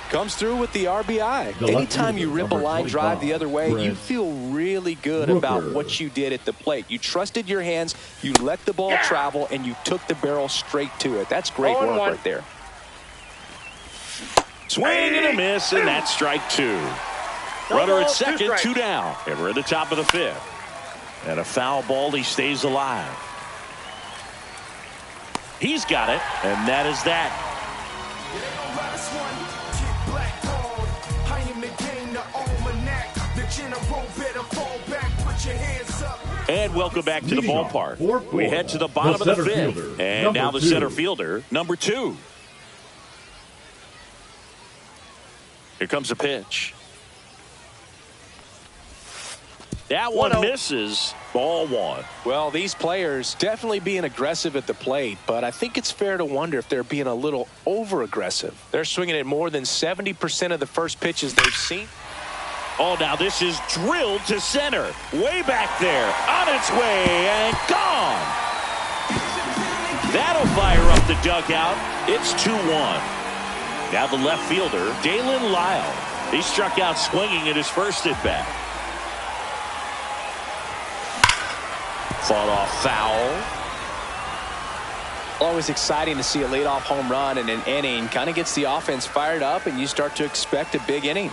S6: Comes through with the RBI. Anytime you rip a line drive the other way, you feel really good about what you did at the plate. You trusted your hands, you let the ball travel, and you took the barrel straight to it. That's great work right there.
S1: Swing and a miss, and that's strike 2. Runner at second, 2 down. And we're at the top of the 5th. And a foul ball, he stays alive. He's got it, and that is that. And welcome back to the ballpark. We head to the bottom of the 5th. And now the center fielder, number 2. Here comes a pitch. That one misses. Ball 1.
S6: Well, these players definitely being aggressive at the plate, but I think it's fair to wonder if they're being a little over-aggressive. They're swinging at more than 70% of the first pitches they've seen.
S1: Oh, now this is drilled to center. Way back there. On its way and gone. That'll fire up the dugout. It's 2-1. Now the left fielder, Dalen Lyle. He struck out swinging at his first at-bat. Fought off foul.
S6: Always exciting to see a leadoff home run in an inning. Kind of gets the offense fired up, and you start to expect a big inning.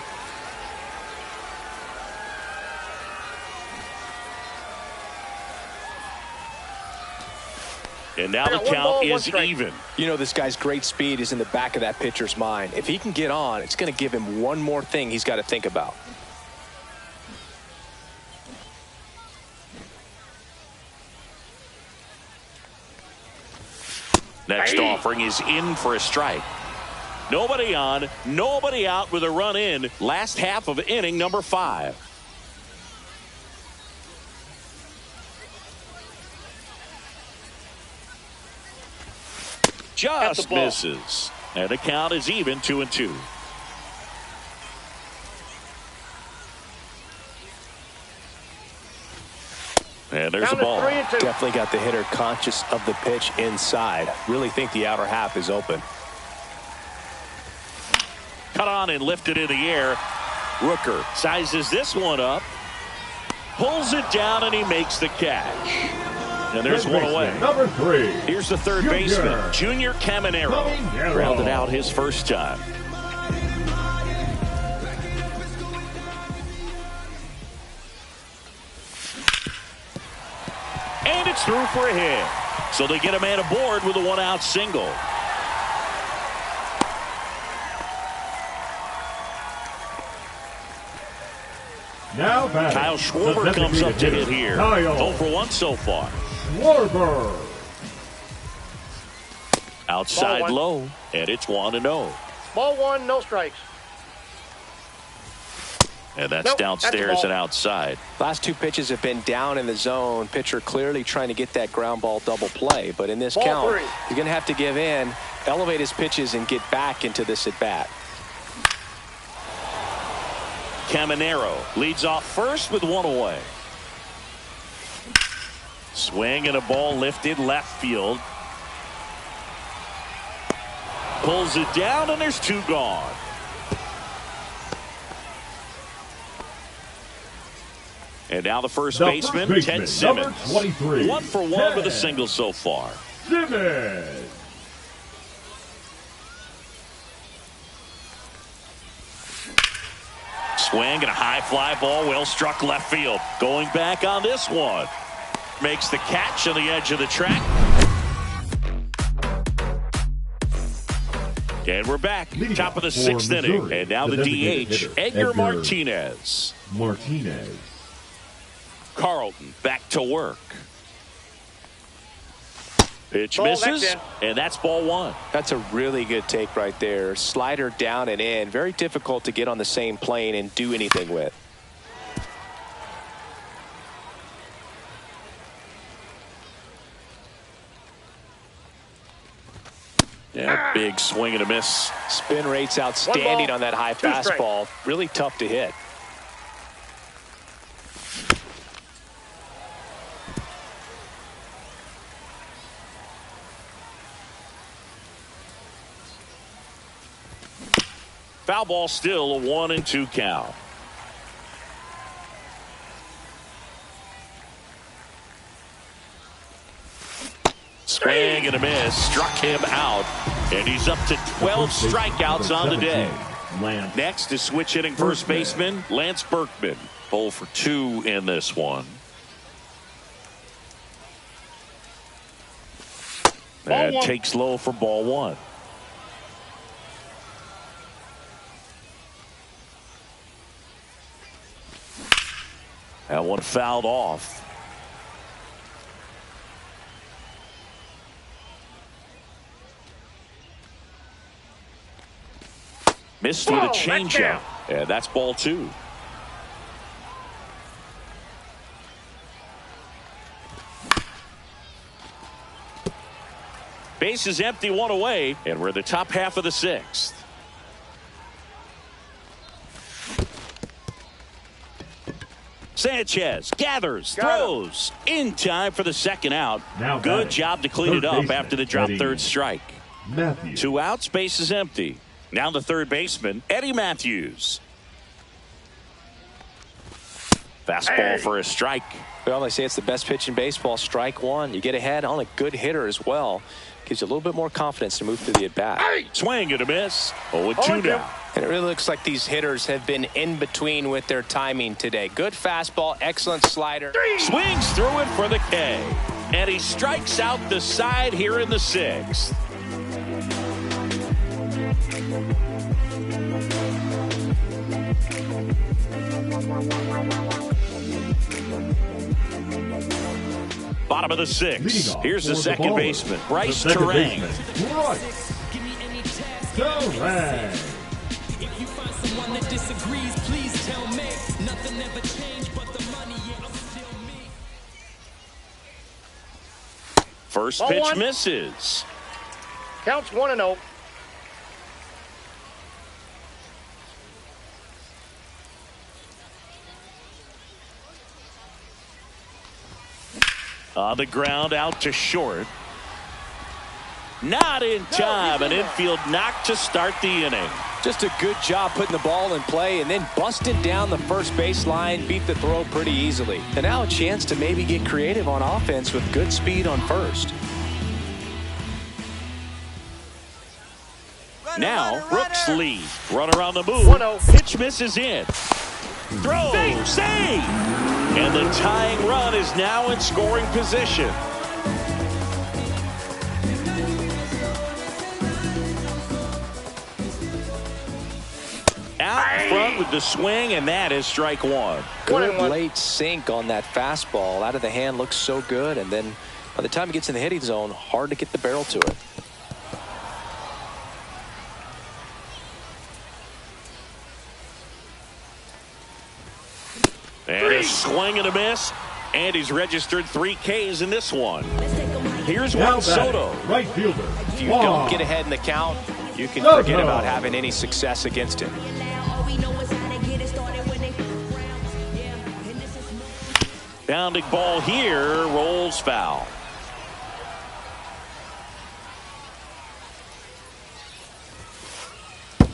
S1: And now the count is even.
S6: You know, this guy's great speed is in the back of that pitcher's mind. If he can get on, it's going to give him one more thing he's got to think about.
S1: Next offering is in for a strike. Nobody on, nobody out with a run in. Last half of inning number 5. Just misses. And the count is even 2-2. And there's the ball.
S6: Definitely got the hitter conscious of the pitch inside. Really think the outer half is open.
S1: Cut on and lifted in the air. Rooker sizes this one up. Pulls it down and he makes the catch. And there's one away.
S8: Number 3.
S1: Here's the third baseman, Junior Caminero. Grounded out his first time. And it's through for a hit. So they get a man aboard with a 1-out single.
S8: Now batting,
S1: Kyle Schwarber comes up to hit here. 0 for 1 so far.
S8: Schwarber.
S1: Outside low, and it's 1-0.
S7: Ball 1, no strikes.
S1: And that's downstairs and outside.
S6: Last 2 pitches have been down in the zone. Pitcher clearly trying to get that ground ball double play. But in this count, he's going to have to give in, elevate his pitches, and get back into this at bat.
S1: Caminero leads off first with 1 away. Swing and a ball lifted left field. Pulls it down and there's 2 gone. And now the first baseman, Ted Simmons.
S8: 23.
S1: 1 for 1 with a single so far.
S8: Simmons.
S1: Swing and a high fly ball, well struck left field. Going back on this one. Makes the catch on the edge of the track. And we're back. Top of the 6th inning. And now the DH, Edgar Martinez. Carlton back to work. Pitch misses, and that's ball 1.
S6: That's a really good take right there. Slider down and in. Very difficult to get on the same plane and do anything with.
S1: Yeah, big swing and a miss.
S6: Spin rate's outstanding on that high fastball. Really tough to hit.
S1: Foul ball, still a 1-2 count. Swing and a miss, struck him out, and he's up to 12 strikeouts on the day. Next is switch hitting first baseman Lance Berkman. 0 for 2 in this one. And takes low for ball 1. That one fouled off. Missed with a changeup. And that's ball 2. Base is empty, 1 away, and we're in the top half of the 6th. Sanchez gathers, throws, in time for the 2nd out.
S8: Now
S1: good job to clean it up after the drop
S8: Eddie
S1: 3rd strike.
S8: Matthews.
S1: 2 outs, base is empty. Now the 3rd baseman, Eddie Matthews. Fastball for a strike.
S6: Well, they say it's the best pitch in baseball. Strike one. You get ahead on a good hitter as well. Gives you a little bit more confidence to move through the at-bat.
S1: Swing and a miss. 0-2 now.
S6: And it really looks like these hitters have been in between with their timing today. Good fastball, excellent slider.
S1: Swings through it for the K. And he strikes out the side here in the 6th. Bottom of the 6th. Here's the second baseman, Bryce Turang.
S14: If you find someone that disagrees, please tell me. Nothing ever changed but the money, yeah, I'm still me.
S1: First
S7: Ball
S1: pitch
S7: one.
S1: misses.
S7: Counts 1-0.
S1: On the ground, out to short. Not in time. An infield knock to start the inning.
S6: Just a good job putting the ball in play and then busted down the first baseline, beat the throw pretty easily. And now a chance to maybe get creative on offense with good speed on first.
S1: Now, Brooks lead. Runner on the move.
S7: 1-0.
S1: Pitch misses in. Throw. Save. And the tying run is now in scoring position. Out front with the swing, and that is strike one.
S6: Good late sink on that fastball. Out of the hand looks so good, and then by the time it gets in the hitting zone, hard to get the barrel to it.
S1: And a swing and a miss. And he's registered 3 Ks in this one. Here's Juan Soto.
S8: Right fielder.
S6: If you don't get ahead in the count, you can forget about having any success against him.
S1: Bounding ball here, rolls foul.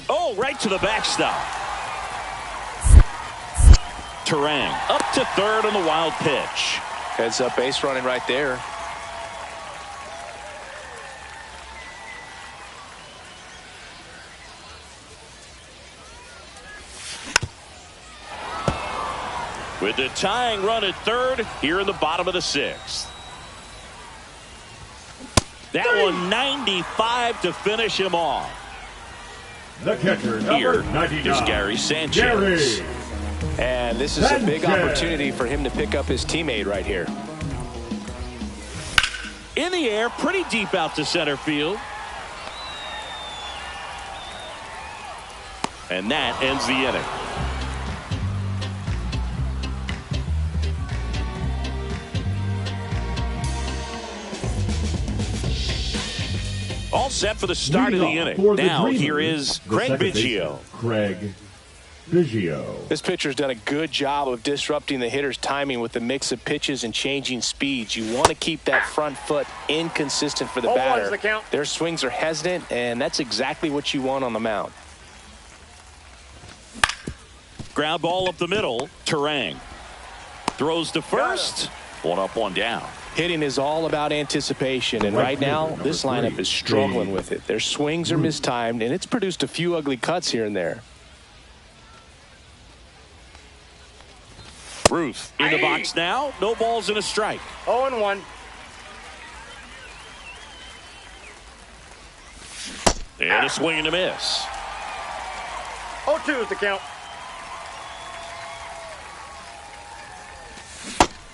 S1: Oh, right to the backstop. Turang up to third on the wild pitch.
S6: Heads up base running right there.
S1: With the tying run at third here in the bottom of the 6th. That one 95 to finish him off.
S8: The catcher,
S1: Here
S8: number 99.
S1: is Gary Sanchez.
S8: Gary.
S6: And this is a big opportunity for him to pick up his teammate right here.
S1: In the air, pretty deep out to center field. And that ends the inning. All set for the start of the inning. Now here is Craig Biggio.
S8: Craig Biggio.
S6: This pitcher's done a good job of disrupting the hitter's timing with the mix of pitches and changing speeds. You want to keep that front foot inconsistent for the batter.
S7: The count.
S6: Their swings are hesitant, and that's exactly what you want on the mound.
S1: Ground ball up the middle. Turang throws to first. One up, one down.
S6: Hitting is all about anticipation, and right now this lineup is struggling with it. Their swings are mistimed, and it's produced a few ugly cuts here and there.
S1: Ruth in the box now. No balls and a strike.
S7: 0-1.
S1: And a swing and a miss.
S7: 0-2 is the count.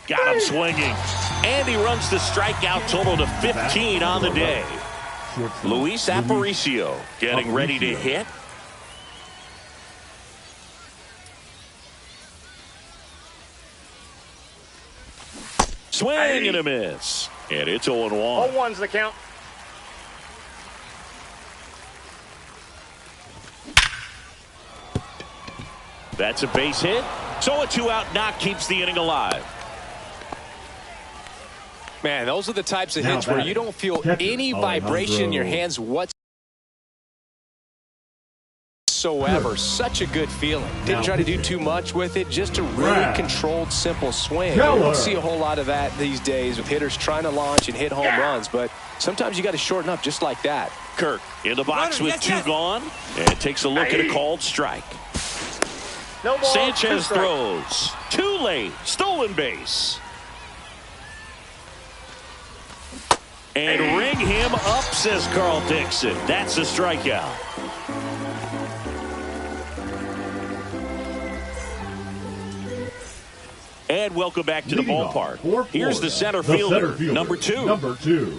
S1: Got him swinging. And he runs the strikeout total to 15 on the day. Luis Aparicio getting ready to hit. Swing and a miss. And it's 0-1.
S7: 0-1's the count.
S1: That's a base hit. So a 2-out knock keeps the inning alive.
S6: Man, those are the types of hits where you don't feel any vibration in your hands whatsoever. whatsoever. Such a good feeling. Didn't try to do too much with it, just a really controlled, simple swing. You don't see a whole lot of that these days with hitters trying to launch and hit home runs, but sometimes you got to shorten up just like that.
S1: Kirk in the box with two gone, and takes a look at a called strike.
S7: No ball,
S1: Sanchez throws. Too late. Stolen base. And ring him up, says Carl Dixon. That's a strikeout. And welcome back to the ballpark. Here's the center fielder, number 2.
S8: Number 2.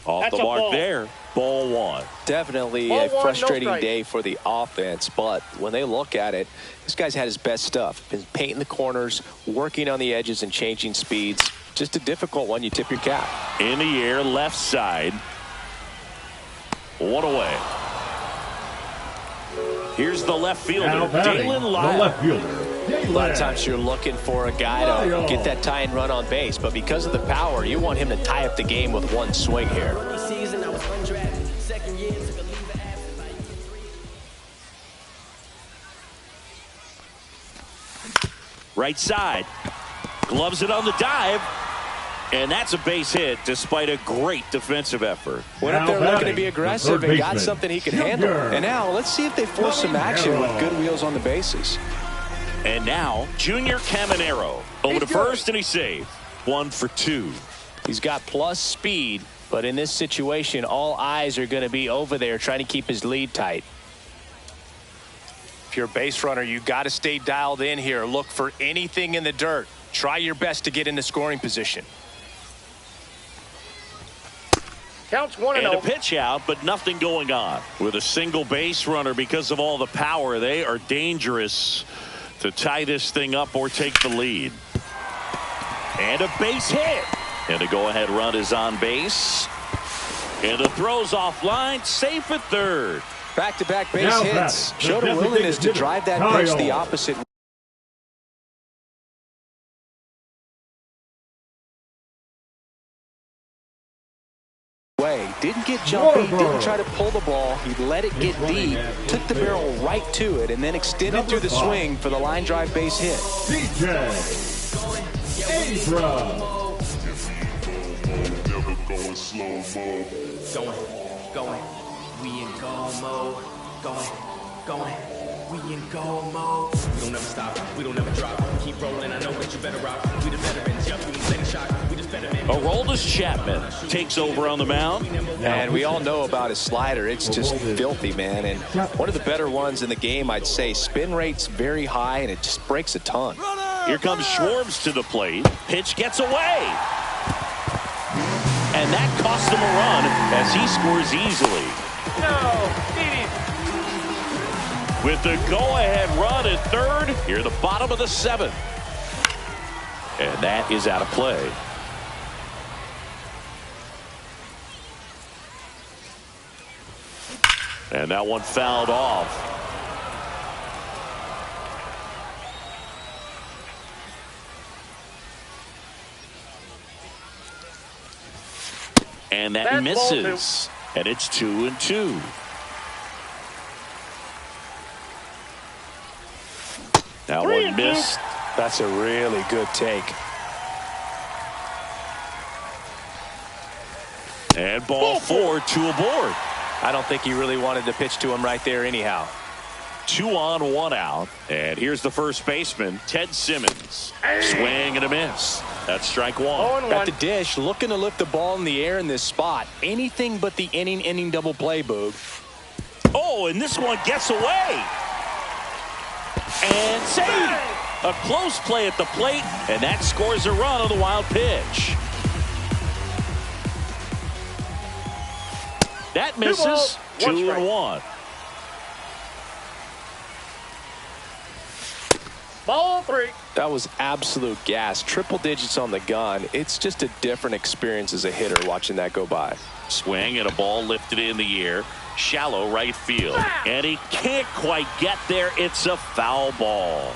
S1: Off
S7: That's
S1: the
S7: a
S1: mark
S7: ball.
S1: there. Ball 1.
S6: Definitely
S7: Ball
S6: a
S7: 1, no
S6: frustrating
S7: strike.
S6: day for the offense, but when they look at it, this guy's had his best stuff. Been painting the corners, working on the edges, and changing speeds. Just a difficult one. You tip your cap.
S1: In the air, left side. 1 away. Here's the left fielder,
S8: Now batting,
S1: Dalen
S8: the
S1: Lyle.
S8: left fielder,
S6: A lot of times you're looking for a guy to get that tying run on base, but because of the power, you want him to tie up the game with one swing here.
S11: Season, I was undrafted. Second year, took a leave of absence.
S1: Right side. Gloves it on the dive. And that's a base hit despite a great defensive effort.
S6: Went up there looking to be aggressive and got something he could handle. And now let's see if they force some action with good wheels on the bases.
S1: And now Junior Caminero over to first, and he's safe. 1 for 2.
S6: He's got plus speed, but in this situation, all eyes are going to be over there trying to keep his lead tight. If you're a base runner, you got to stay dialed in here. Look for anything in the dirt. Try your best to get into scoring position.
S7: Counts 1-0.
S1: And a pitch out, but nothing going on. With a single base runner, because of all the power, they are dangerous to tie this thing up or take the lead. And a base hit. And a go-ahead run is on base. And the throw's offline, safe at third.
S6: Back-to-back base
S8: Now
S6: hits.
S8: batting,
S6: Showed
S8: the
S6: a willingness to
S8: designated
S6: drive that
S8: hitter,
S6: pitch the
S8: Kyle.
S6: opposite way. Didn't get jumpy, didn't try to pull the ball. He let it get deep, took the barrel right to it, and then extended through the swing for the line drive base hit.
S8: DJ Abram.
S14: Going, we in go mode. Going, we in go mode. We don't ever stop, we don't ever drop. Keep rolling, I know that you better rock. We the veterans, yup, we take a shot. We just better man.
S1: Aroldis Chapman takes over on the mound.
S6: And we all know about his slider. It's just filthy, man. And one of the better ones in the game, I'd say. Spin rate's very high, and it just breaks a ton.
S1: Here comes Schwartz to the plate. Pitch gets away. And that cost him a run as he scores easily.
S7: No,
S1: With the go-ahead run at third, here the bottom of the 7th. And that is out of play. And that one fouled off. And that
S7: That's ball
S1: misses. And it's 2-2. That one missed.
S6: That's a really good take.
S1: And ball 4, 2 aboard.
S6: I don't think he really wanted to pitch to him right there anyhow.
S1: 2 on, 1 out. And here's the first baseman, Ted Simmons. Swing and a miss. That's strike 1.
S6: At the dish, looking to lift the ball in the air in this spot. Anything but the inning double play, Boog.
S1: Oh, and this one gets away. And saved. A close play at the plate, and that scores a run on the wild pitch. That misses. 2-1.
S7: Ball 3.
S6: That was absolute gas. Triple digits on the gun. It's just a different experience as a hitter watching that go by.
S1: Swing and a ball lifted in the air. Shallow right field. And he can't quite get there. It's a foul ball.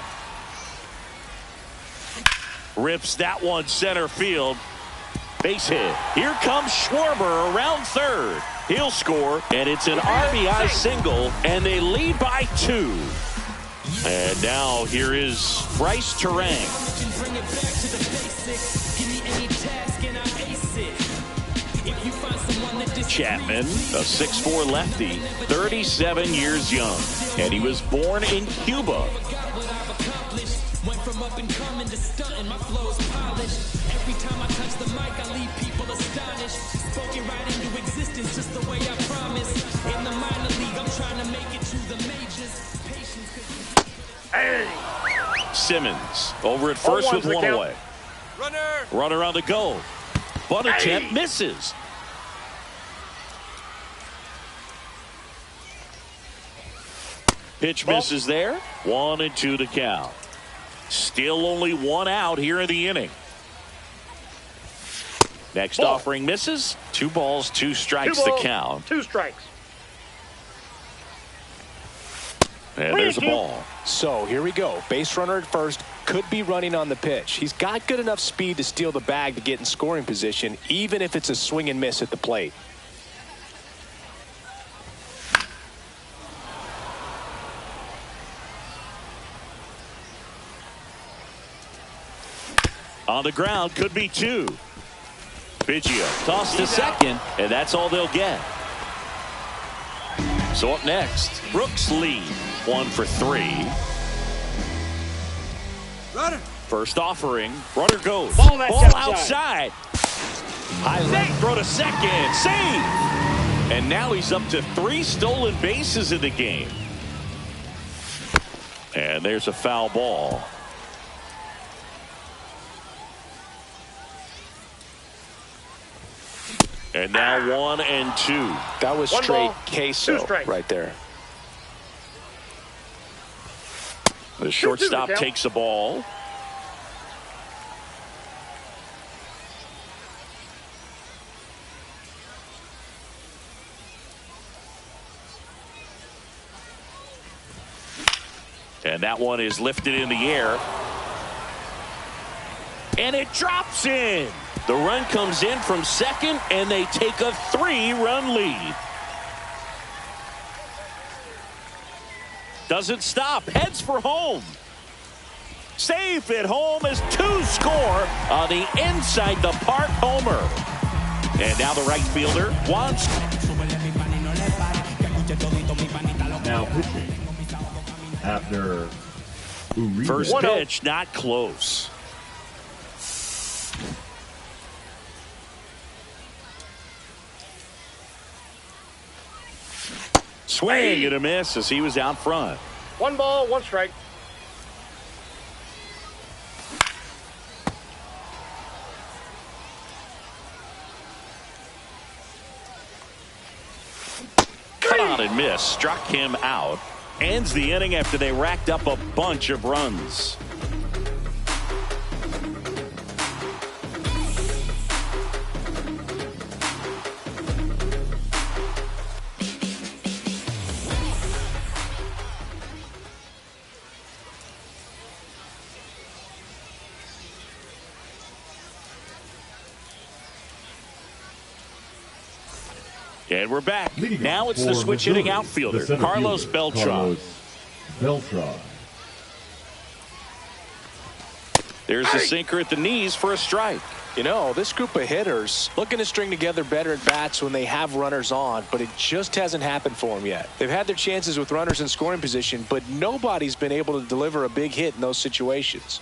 S1: Rips that one center field. Base hit. Here comes Schwarber around third. He'll score, and it's an RBI single, and they lead by 2. And now here is Bryce Terang. Chapman, a 6'4" lefty, 37 years young, and he was born in Cuba. Went from up and coming to stunting, my flow's polished. Every time I touch the mic, I leave people astonished. Spoken right into existence, just the way I promised. In the minor league, I'm trying to make it to the majors. Hey. Simmons over at first with one away. Runner on the go. Bunt attempt misses. Pitch misses there. 1-2 to count. Still only 1 out here in the inning. Next offering misses. 2 balls, 2 strikes to count.
S7: 2 strikes.
S1: And there's a ball.
S6: So here we go. Base runner at first. Could be running on the pitch. He's got good enough speed to steal the bag to get in scoring position, even if it's a swing and miss at the plate.
S1: On the ground, could be 2. Biggio tossed to second, and that's all they'll get. So up next, Brooks Lee, 1 for 3.
S7: Runner.
S1: First offering, runner goes.
S7: Ball
S1: outside. High left, throw to second, save. And now he's up to 3 stolen bases in the game. And there's a foul ball. And now 1-2.
S6: That was straight queso right there.
S1: The shortstop takes the ball. And that one is lifted in the air. And it drops in. The run comes in from second, and they take a 3-run lead. Doesn't stop. Heads for home. Safe at home as 2 score on the inside the park homer. And now the right fielder wants.
S8: Now pitching. After Uribe.
S1: First pitch, not close. Swing and a miss as he was out front.
S7: 1 ball, 1 strike.
S1: Cut on and miss. Struck him out. Ends the inning after they racked up a bunch of runs. And we're back. Now it's the switch hitting outfielder, Carlos Beltran. There's a sinker at the knees for a strike.
S6: You know, this group of hitters looking to string together better at bats when they have runners on, but it just hasn't happened for them yet. They've had their chances with runners in scoring position, but nobody's been able to deliver a big hit in those situations.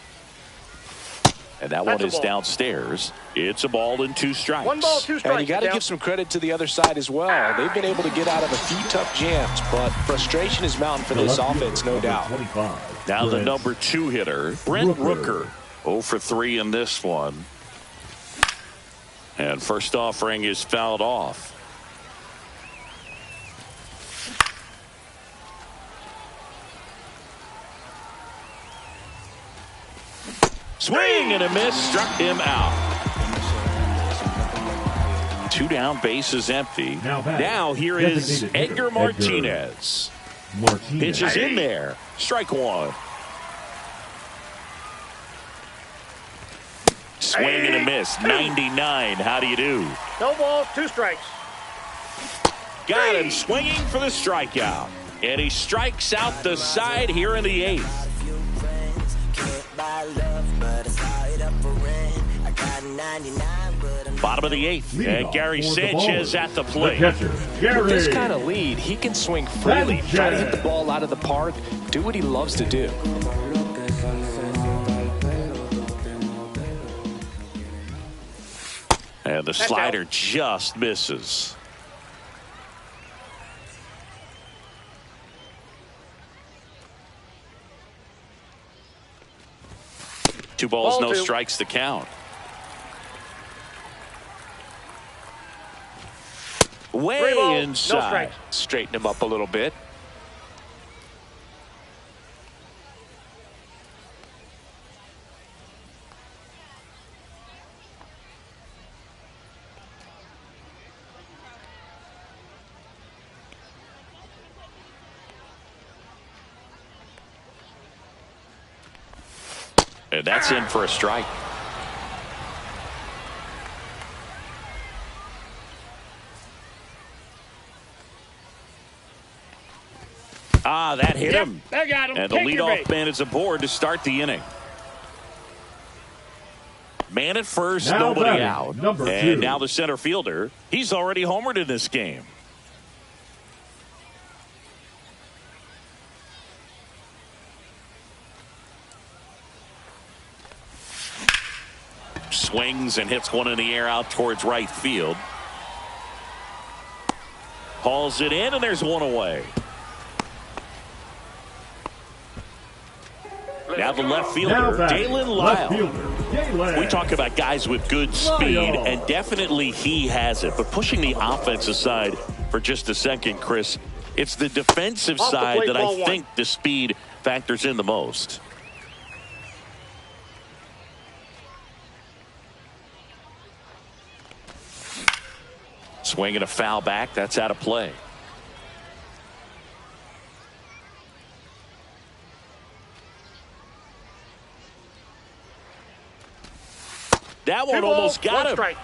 S1: And that one is downstairs. It's a ball and 2 strikes.
S7: 1 ball, 2 strikes.
S6: And you got to give some credit to the other side as well. They've been able to get out of a few tough jams, but frustration is mounting for this offense, no doubt.
S1: Now the number 2 hitter, Brent Rooker. 0 for 3 in this one. And first offering is fouled off. Swing and a miss, struck him out. 2 down, bases empty. Now here is Edgar Martinez. Pitches in there. Strike 1. swing and a miss. 99. How do you do?
S7: No balls, 2 strikes.
S1: Got him swinging for the strikeout. And he strikes out the side here in the 8th. Bottom of the 8th. And Gary Sanchez at the plate.
S6: With this kind of lead, he can swing freely, try to hit the ball out of the park, do what he loves to do.
S1: And the slider just misses. Two balls, no strikes to count. Way inside.
S7: No
S6: straighten him up a little bit.
S1: And that's in for a strike. That hit him.
S7: They got him.
S1: And the leadoff man is aboard to start the inning. Man at first,
S8: now
S1: nobody out.
S8: Number
S1: and
S8: 2.
S1: now the center fielder. He's already homered in this game. Swings and hits one in the air out towards right field. Hauls it in, and there's one away. Now the left fielder, Dalen Lyle. We talk about guys with good speed, and definitely he has it. But pushing the offense aside for just a second, Chris, it's the defensive side that I think the speed factors in the most. Swinging a foul back. That's out of play. That one almost got him.
S7: Strike.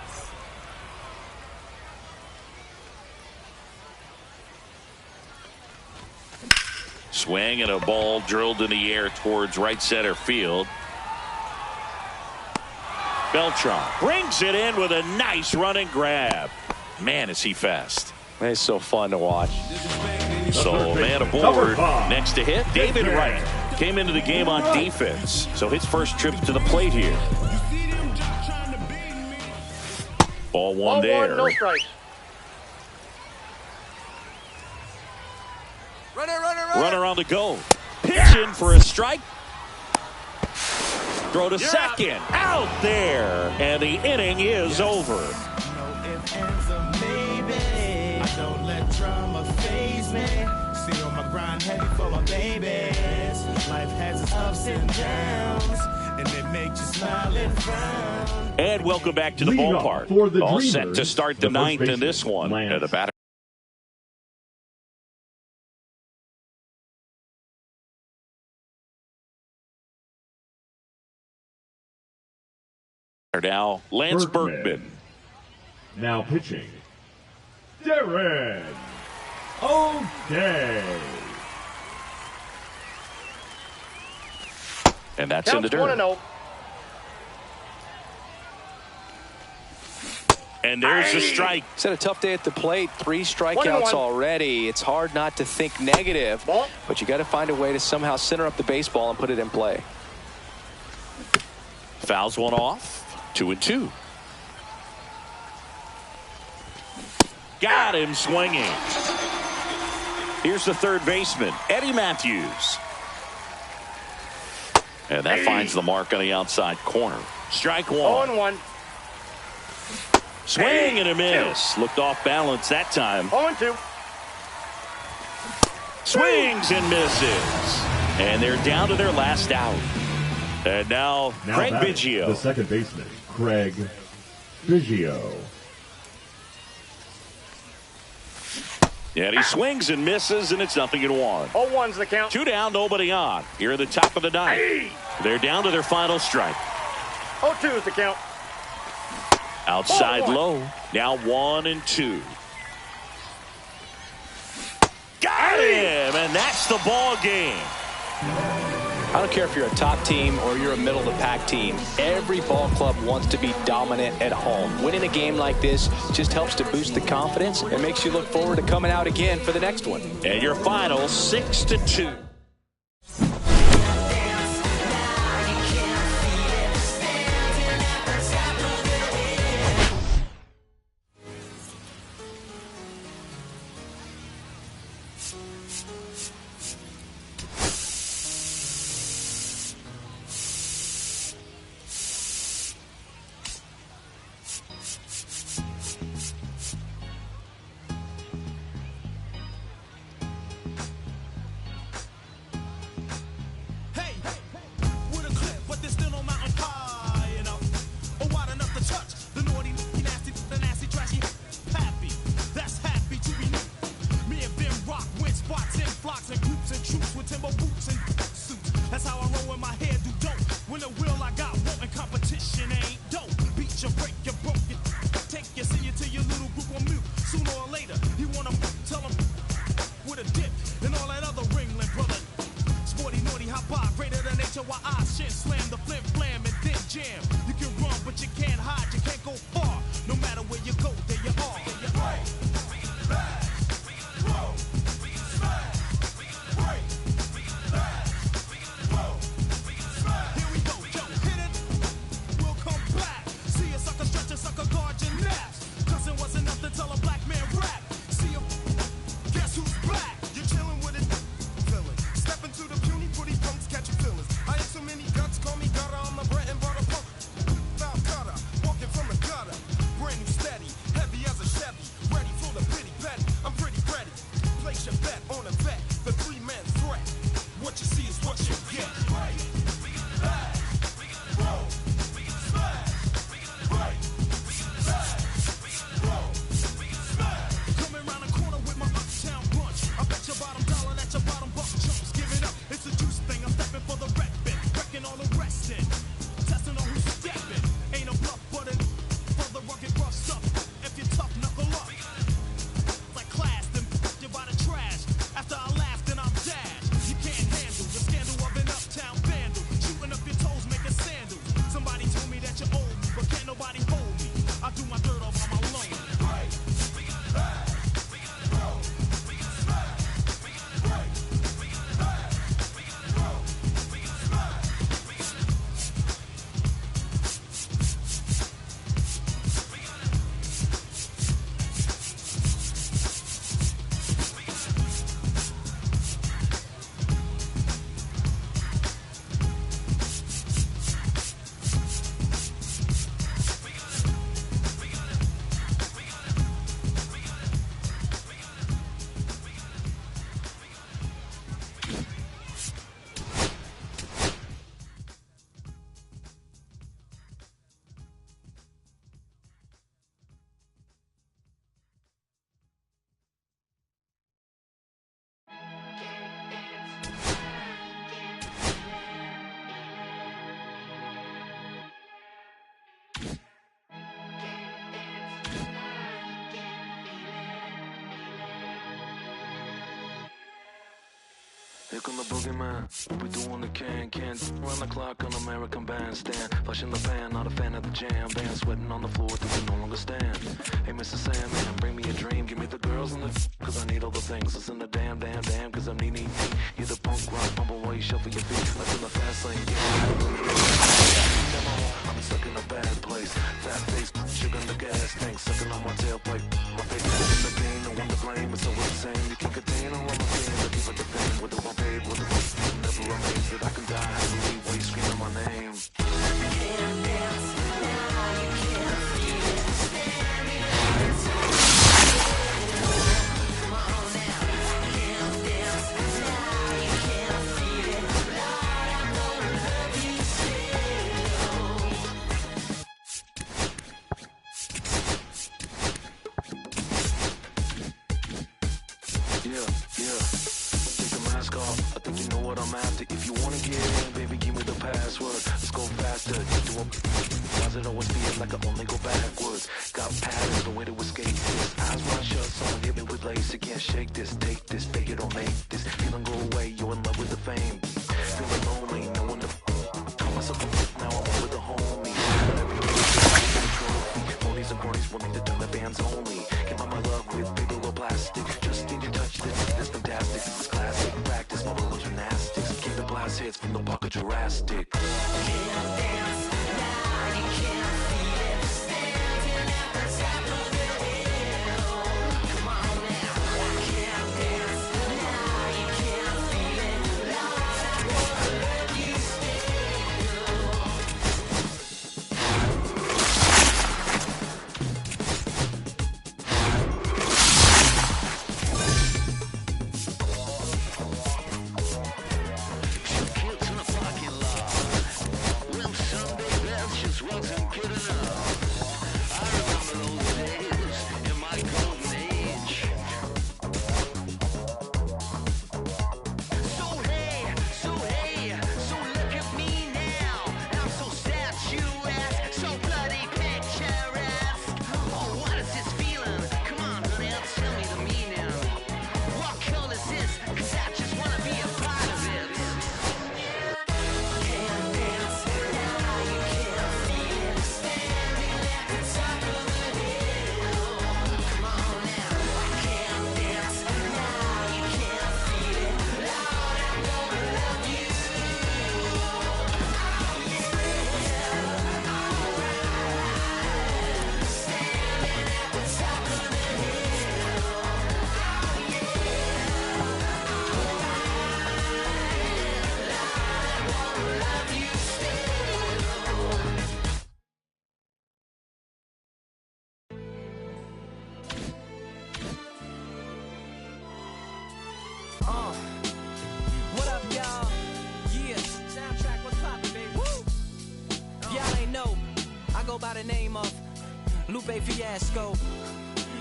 S1: Swing and a ball drilled in the air towards right center field. Beltran brings it in with a nice running grab. Man, is he fast.
S6: It's so fun to watch.
S1: So, man aboard. Next to hit, David Wright. Came into the game on defense. So his first trip to the plate here. Ball one there.
S7: No strike.
S1: Runner on the go. Pitching for a strike. Throw to second. Out there. And the inning is over.
S10: Don't let drama faze me. See on my grind heavy for my babies. Life has its ups and downs, and it makes you smile and frown.
S1: And welcome back to the ballpark. All set to start the ninth in this one. The batter. Now, Lance Berkman.
S8: Now pitching, Darren O'Day.
S1: And that's in the dirt.
S7: 1-0.
S1: And there's a strike.
S6: He's had a tough day at the plate. 3 strikeouts already. It's hard not to think negative, but you got to find a way to somehow center up the baseball and put it in play.
S1: Fouls one off. 2-2. Got him swinging. Here's the third baseman, Eddie Matthews. And that finds the mark on the outside corner. Strike one.
S7: 0-1.
S1: Swing and a miss. Looked off balance that time.
S7: 0-2.
S1: Swings and misses. And they're down to their last out. And now Craig Biggio.
S8: The second baseman, Craig Biggio.
S1: And he swings and misses, and it's 0-1.
S7: 0-1's the count.
S1: 2 down, nobody on. Here at the top of the ninth. They're down to their final strike.
S7: 0-2 is the count.
S1: Outside low. Now 1 and 2. Got him, and that's the ball game.
S6: I don't care if you're a top team or you're a middle-of-the-pack team. Every ball club wants to be dominant at home. Winning a game like this just helps to boost the confidence and makes you look forward to coming out again for the next one.
S1: And your final 6-2.
S15: Here come the boogeyman, we doing the can round the clock on American Bandstand. Flushing the pan, not a fan of the jam band. Sweating on the floor till we no longer stand. Hey Mr. Sandman, bring me a dream. Give me the girls and the cause I need all the things. Listen to damn, cause I'm knee. You're the punk rock, bumble while you shuffle your feet. Like in the fast lane, I'm stuck in a bad place. Fat face, sugar in the gas tank. Sucking on my tailpipe. My face is in the pain, no one to blame. It's always the same, you can't contain all my pain. Looking for the pain, with the one paid, with the one. Never amazed that I can die happily while you screaming my name. You can't dance now, you can't feel it. Stand in come on now. You can't dance now, you can't feel it. Lord, I'm gonna love you still. Yeah. Take the mask off. I think you know what I'm after. If you wanna get in, baby, give me the password. Let's go faster. Why's it always feel like I only go backwards? Got patterns, the way to escape this. Eyes wide shut, someone hit me with lace. You can't shake this, take this, fake it or make this. Feeling go away, you're in love with the fame. Feeling lonely, no one to call myself a now I'm with the homies. Ponies and cronies will need to turn the bands only. Came on my love with big little plastic. Just need to touch this, it's fantastic. It's classic practice, my little gymnastics. Keep the blast hits from the pocket Jurassic.
S12: What up, y'all? Yeah, soundtrack, what's poppin', baby? Woo! Y'all ain't know, I go by the name of Lupe Fiasco,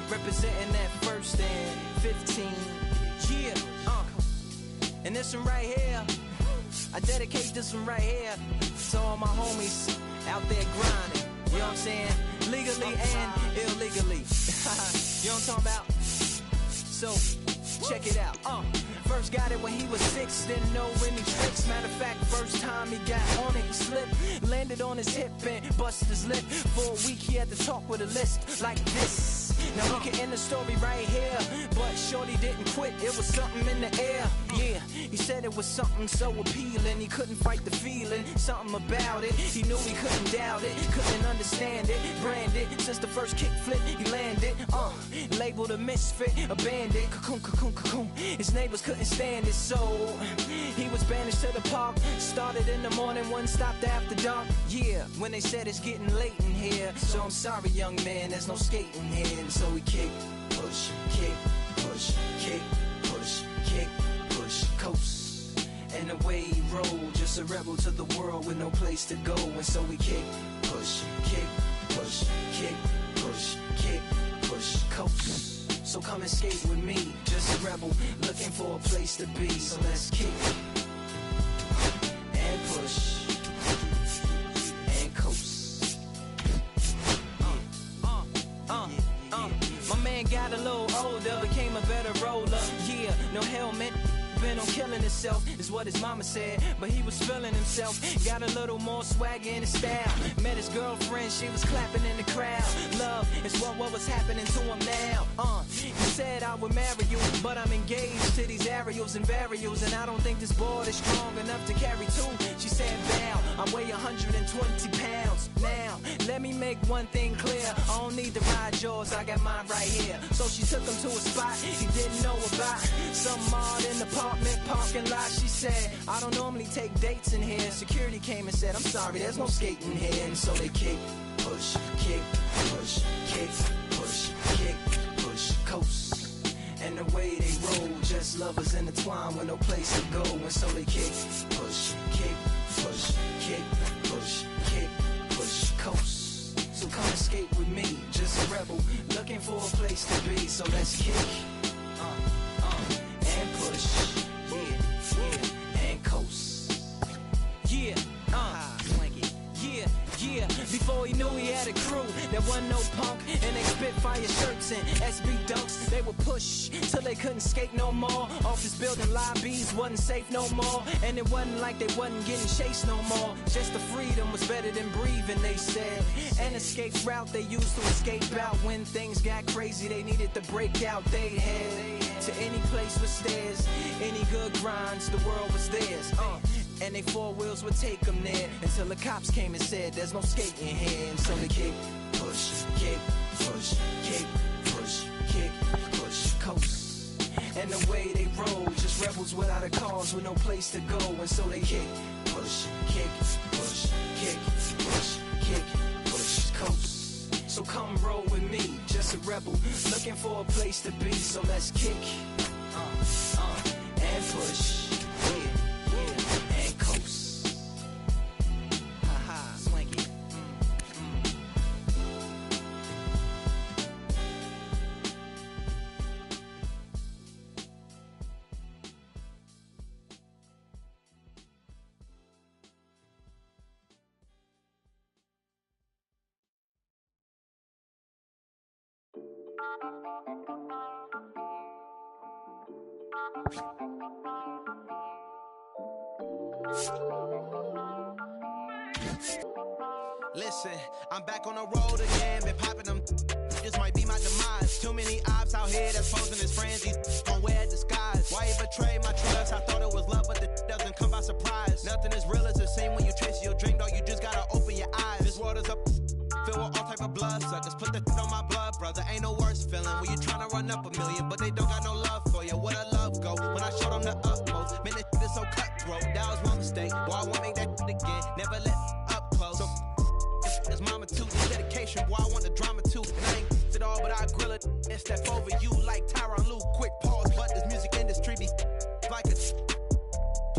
S12: representing that first and 15. Yeah, and this one right here, I dedicate this one right here to all my homies out there grinding. You know what I'm saying? Legally and illegally. You know what I'm talking about? So, check it out. First got it when he was 6, didn't know any tricks. Matter of fact, first time he got on it, he slipped, landed on his hip and busted his lip. For a week he had to talk with a list like this. Now we can end the story right here, but shorty didn't quit, it was something in the air. Yeah, he said it was something so appealing, he couldn't fight the feeling, something about it. He knew he couldn't doubt it, couldn't understand it, branded since the first kick flip he landed. Labeled a misfit, a bandit, cocoon, cocoon, cocoon. His neighbors couldn't stand it, so he was banished to the park. Started in the morning, one stopped after dark. Yeah, when they said it's getting late in here, so I'm sorry, young man, there's no skating here. And so we kick, push, kick, push, kick, push, kick, push, coast. And the way he rolled, just a rebel to the world with no place to go. And so we kick, push, kick, push, kick, push, kick, push, coast. So come and skate with me, just a rebel looking for a place to be. So let's kick and push and coast. My man got a little older, became a better roller. Yeah, no helmet, been on killing himself, is what his mama said. But he was feeling himself, got a little more swag in his style. Met his girlfriend, she was clapping in the crowd. Love is what was happening to him now. He said I would marry you, but I'm engaged to these aerials and burials, and I don't think this board is strong enough to carry two. She said, bow, I weigh 120 pounds. Now, let me make one thing clear, I don't need to ride yours, I got mine right here. So she took him to a spot he didn't know about, some odd in the apartment parking lot. She said, I don't normally take dates in here. Security came and said, I'm sorry, there's no skating here. And so they kick, push, kick, push, kick, push, kick, push, coast. And the way they roll, just lovers intertwined with no place to go. And so they kick, push, kick, push, kick, push, kick, push, coast. So come and skate with me, just a rebel looking for a place to be. So let's kick and push, yeah, and
S11: wasn't no punk, and they spit fire shirts and SB dunks. They would push till they couldn't skate no more. Office building lobbies wasn't safe no more, and it wasn't like they wasn't getting chased no more. Just the freedom was better than breathing, they said. An escape route they used to escape out when things got crazy. They needed to break out. They head to any place with stairs, any good grinds, the world was theirs. And they four wheels would take them there until the cops came and said there's no skating here. And so they kick, push, kick, push, kick, push, kick, push, coast. And the way they roll, just rebels without a cause with no place to go. And so they kick, push, kick, push, kick, push, kick, push, coast. So come roll with me, just a rebel, looking for a place to be. So let's kick, and push.
S16: Listen, I'm back on the road again, been popping them. This might be my demise. Too many ops out here that's posing as friends. These gon' wear a disguise. Why you betray my trust? I thought it was love, but the doesn't come by surprise. Nothing is real as the same when you chase your dream, though. You just gotta open your eyes. This world is up, filled with all type of blood suckers. Put the on my blood, brother. Ain't no worse feeling when you tryna run up a million, but they don't got no love for you. Where the love go? When I showed them the utmost, man, this is so cutthroat. That was one mistake. Boy, I won't make that again. Never let up close. So it's mama too, this dedication, boy, I want the drama too. And I ain't it all, but I grill it and step over you like Tyronn Lue. Quick pause, but this music industry be like a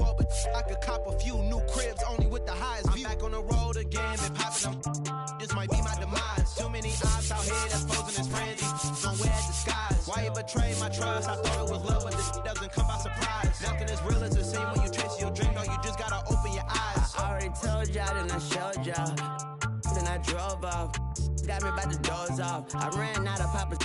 S16: 12, but I could cop a few new cribs only with the highest view. I'm back on the road again, been popping them. This might be my demise. Too many ops out here that's posing as friends. Gon' wear a disguise. Why you betray my trust? I thought it was love, but this doesn't come by surprise. Nothing is real as the same when you chase your dream, though. You just gotta open your eyes.
S11: I already told y'all, then I showed y'all. Then I drove off, got me by the doors off. I ran out of Papa's.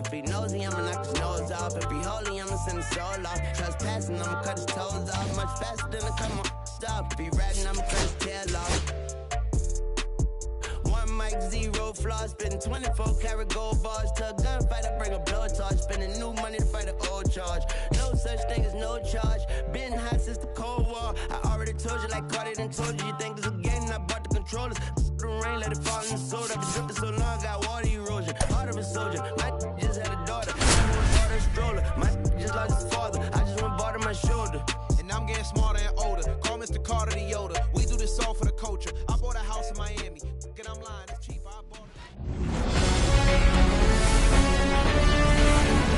S11: If he nosy, I'ma knock his nose off. If he holy, I'ma send his soul off. Trespassing, I'ma cut his toes off. Much faster than I cut my stop. If he ratting, I'ma cut his tail off. One mic, zero flaws. Spitting 24 karat gold bars. To a gunfighter, bring a blowtorch. Spending new money to fight an old charge. No such thing as no charge. Been hot since the Cold War. I already told you like Cardi done told you. You think it's a game? I bought the controllers. The rain, let it fall in the soda. I've been dripping so long, got water erosion. Heart of a soldier. My just had a daughter. I just bought her a stroller. My just lost his father. I just went bought her my shoulder.
S16: And I'm getting smarter and older. Call Mr. Carter the Yoda. We do this all for the culture. I bought a house in Miami. And I'm lying, it's cheap. I bought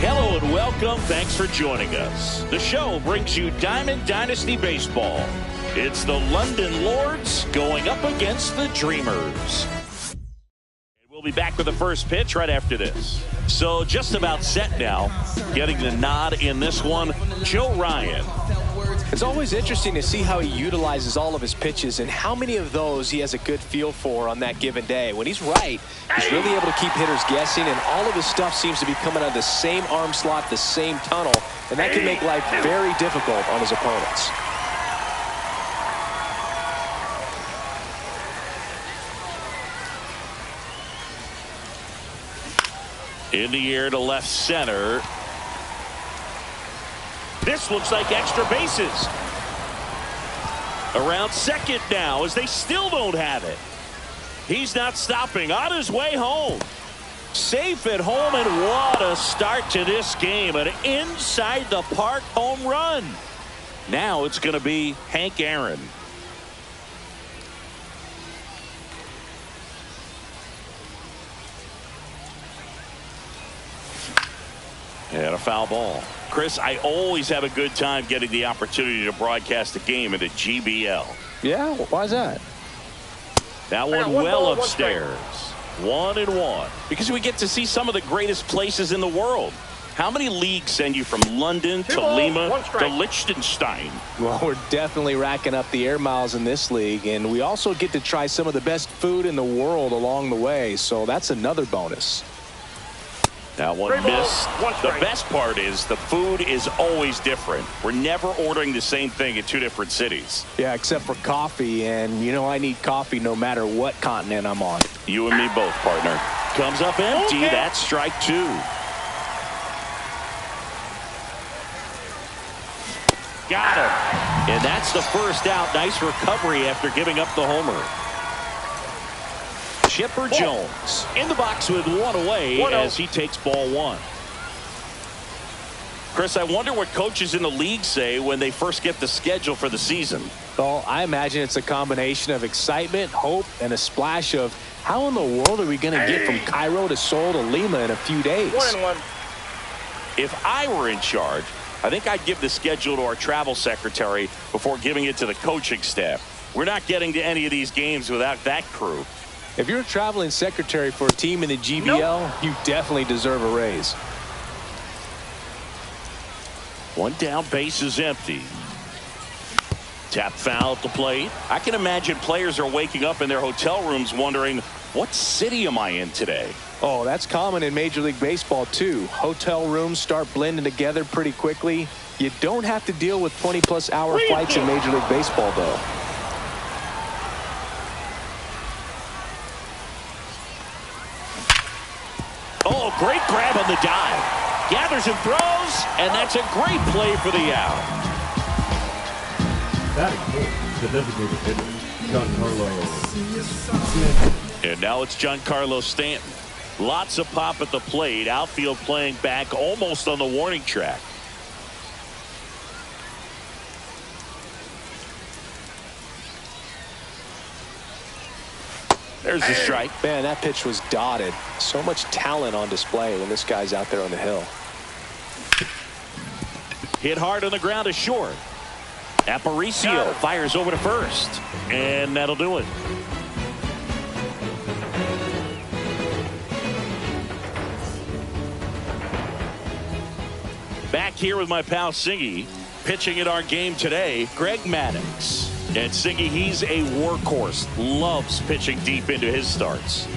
S1: Hello and welcome. Thanks for joining us. The show brings you Diamond Dynasty Baseball. It's the London Lords going up against the Dreamers. We'll be back with the first pitch right after this. So just about set now. Getting the nod in this one, Joe Ryan.
S6: It's always interesting to see how he utilizes all of his pitches and how many of those he has a good feel for on that given day. When he's right, he's really able to keep hitters guessing, and all of his stuff seems to be coming out of the same arm slot, the same tunnel, and that can make life very difficult on his opponents.
S1: In the air to left center. This looks like extra bases. Around second now as they still don't have it. He's not stopping, on his way home. Safe at home, and what a start to this game. An inside the park home run. Now it's going to be Hank Aaron. And a foul ball. Chris, I always have a good time getting the opportunity to broadcast a game in the GBL.
S6: Yeah, why is that?
S1: That one well upstairs. 1-1. Because we get to see some of the greatest places in the world. How many leagues send you from London to Lima to Liechtenstein?
S6: Well, we're definitely racking up the air miles in this league, and we also get to try some of the best food in the world along the way, so that's another bonus.
S1: That one missed. The best part is the food is always different. We're never ordering the same thing in two different cities.
S6: Yeah, except for coffee, and you know I need coffee no matter what continent I'm on.
S1: You and me both, partner. Comes up empty. That's strike two. Got him. And that's the first out. Nice recovery after giving up the homer. Chipper Jones in the box with one away as he takes ball one. Chris, I wonder what coaches in the league say when they first get the schedule for the season.
S6: Well, I imagine it's a combination of excitement, hope, and a splash of how in the world are we going to get from Cairo to Seoul to Lima in a few days?
S7: 1-1.
S1: If I were in charge, I think I'd give the schedule to our travel secretary before giving it to the coaching staff. We're not getting to any of these games without that crew.
S6: If you're a traveling secretary for a team in the GBL, you definitely deserve a raise.
S1: One down, base is empty. Tap foul at the plate. I can imagine players are waking up in their hotel rooms wondering, what city am I in today?
S6: Oh, that's common in Major League Baseball, too. Hotel rooms start blending together pretty quickly. You don't have to deal with 20-plus hour flights in Major League Baseball, though.
S1: Oh, great grab on the dive. Gathers and throws, and that's a great play for the out.
S8: Batting fourth, the designated hitter, Giancarlo Stanton.
S1: And now it's Giancarlo Stanton. Lots of pop at the plate. Outfield playing back almost on the warning track. There's the strike.
S6: Man, that pitch was dotted. So much talent on display when this guy's out there on the hill.
S1: Hit hard on the ground to short. Aparicio fires over to first. And that'll do it. Back here with my pal Singy. Pitching in our game today, Greg Maddux. And Singy, he's a workhorse. Loves pitching deep into his starts.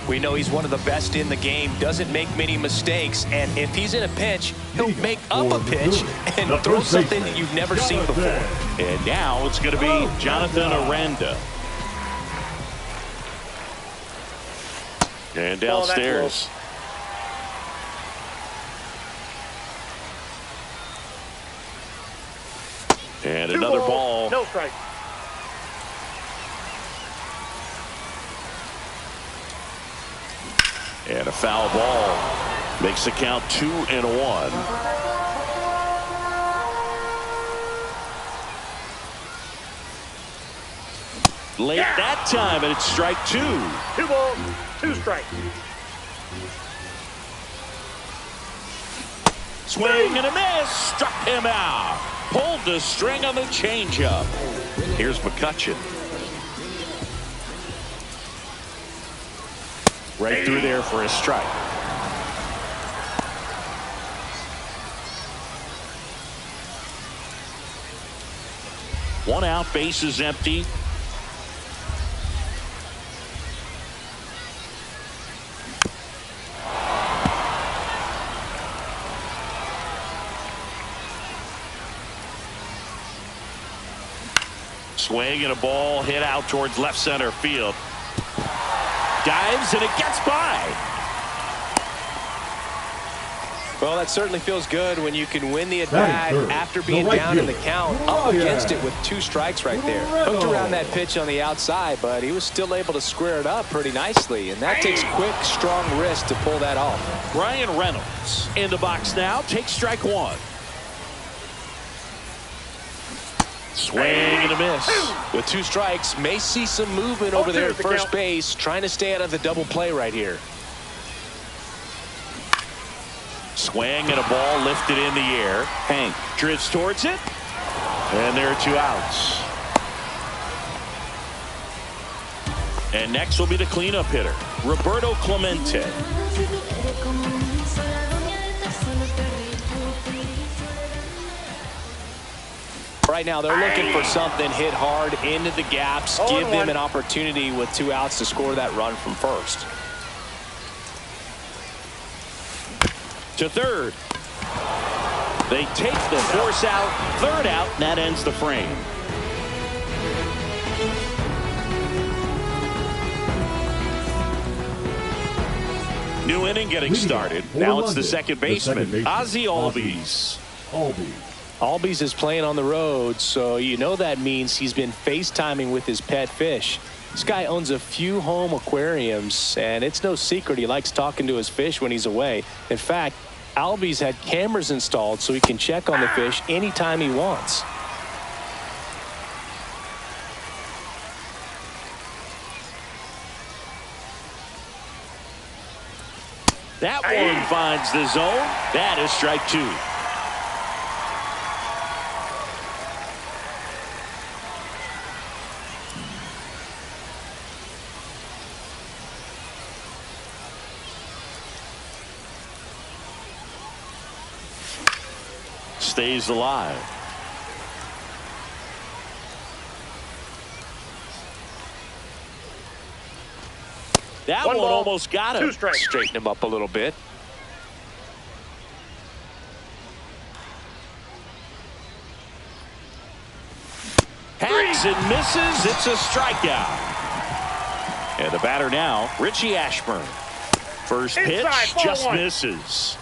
S6: We know he's one of the best in the game. Doesn't make many mistakes. And if he's in a pinch, he'll make up a pitch and throw something that you've never seen before.
S1: And now it's going to be Jonathan Aranda. And downstairs. And another ball.
S7: No strike.
S1: And a foul ball makes the count 2-1. Late that time, and it's strike two.
S7: 2 balls, 2 strikes.
S1: Swing and a miss. Struck him out. Pulled the string on the changeup. Here's McCutchen. Right through there for a strike. One out, base is empty. Swing and a ball hit out towards left center field. Dives and it gets by.
S6: Well, that certainly feels good when you can win the at-bat after being down in the count, up against it with 2 strikes right there. Hooked around that pitch on the outside, but he was still able to square it up pretty nicely, and that takes quick, strong wrist to pull that off.
S1: Brian Reynolds in the box now, takes strike one. Swing and a miss.
S6: With 2 strikes, may see some movement over there at first base, trying to stay out of the double play right here.
S1: Swing and a ball lifted in the air. Hank drifts towards it. And there are 2 outs. And next will be the cleanup hitter, Roberto Clemente.
S6: Right now, they're looking for something hit hard into the gaps, give them an opportunity with 2 outs to score that run from first.
S1: To third. They take the force out, third out, and that ends the frame. New inning getting started. Now it's the second baseman, Ozzie Albies.
S6: Albies is playing on the road, so you know that means he's been FaceTiming with his pet fish. This guy owns a few home aquariums, and it's no secret he likes talking to his fish when he's away. In fact, Albies had cameras installed so he can check on the fish anytime he wants.
S1: That one finds the zone. That is strike 2. Stays alive. That one almost got him.
S6: Straighten him up a little bit.
S1: Hacks and misses. It's a strikeout. And the batter now, Richie Ashburn. First pitch just misses.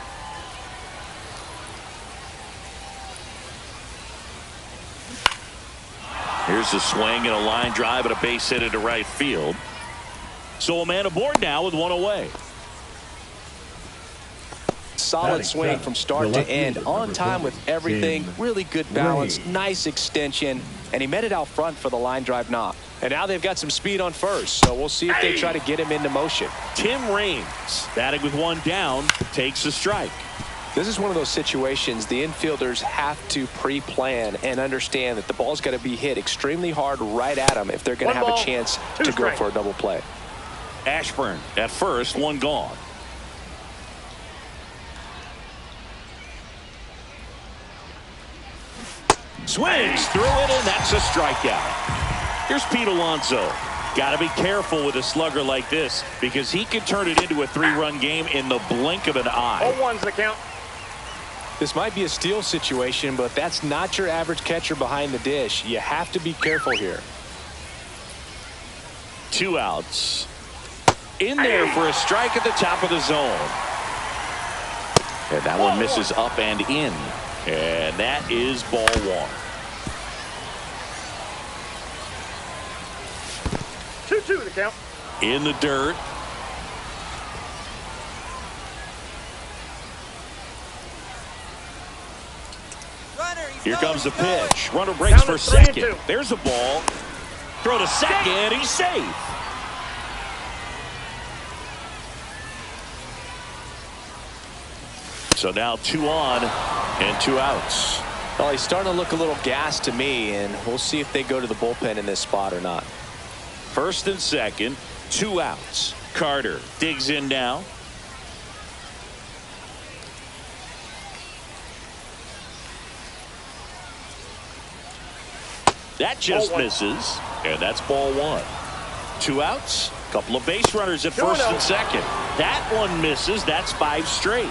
S1: Here's a swing and a line drive and a base hit into right field. So a man aboard now with one away.
S6: Solid swing from start to end, on time with everything, really good balance, nice extension, and he met it out front for the line drive knock. And now they've got some speed on first, so we'll see if they try to get him into motion.
S1: Tim Raines, batting with one down, takes a strike.
S6: This is one of those situations the infielders have to pre-plan and understand that the ball's got to be hit extremely hard right at them if they're going to have a chance to go for a double play.
S1: Ashburn at first, one gone. Swings through it, and that's a strikeout. Here's Pete Alonso. Got to be careful with a slugger like this because he can turn it into a 3-run game in the blink of an eye.
S7: 0-1's the count.
S6: This might be a steal situation, but that's not your average catcher behind the dish. You have to be careful here.
S1: 2 outs. In there for a strike at the top of the zone. And that one misses up and in. And that is ball 1.
S7: 2-2 the count.
S1: In the dirt. Here comes the pitch. Runner breaks for second. There's a ball. Throw to second. He's safe. So now 2 on and 2 outs.
S6: Well, he's starting to look a little gassed to me, and we'll see if they go to the bullpen in this spot or not.
S1: First and second, 2 outs. Carter digs in now. That just misses, and that's ball 1. 2 outs, couple of base runners at first and second. That one misses. That's 5 straight.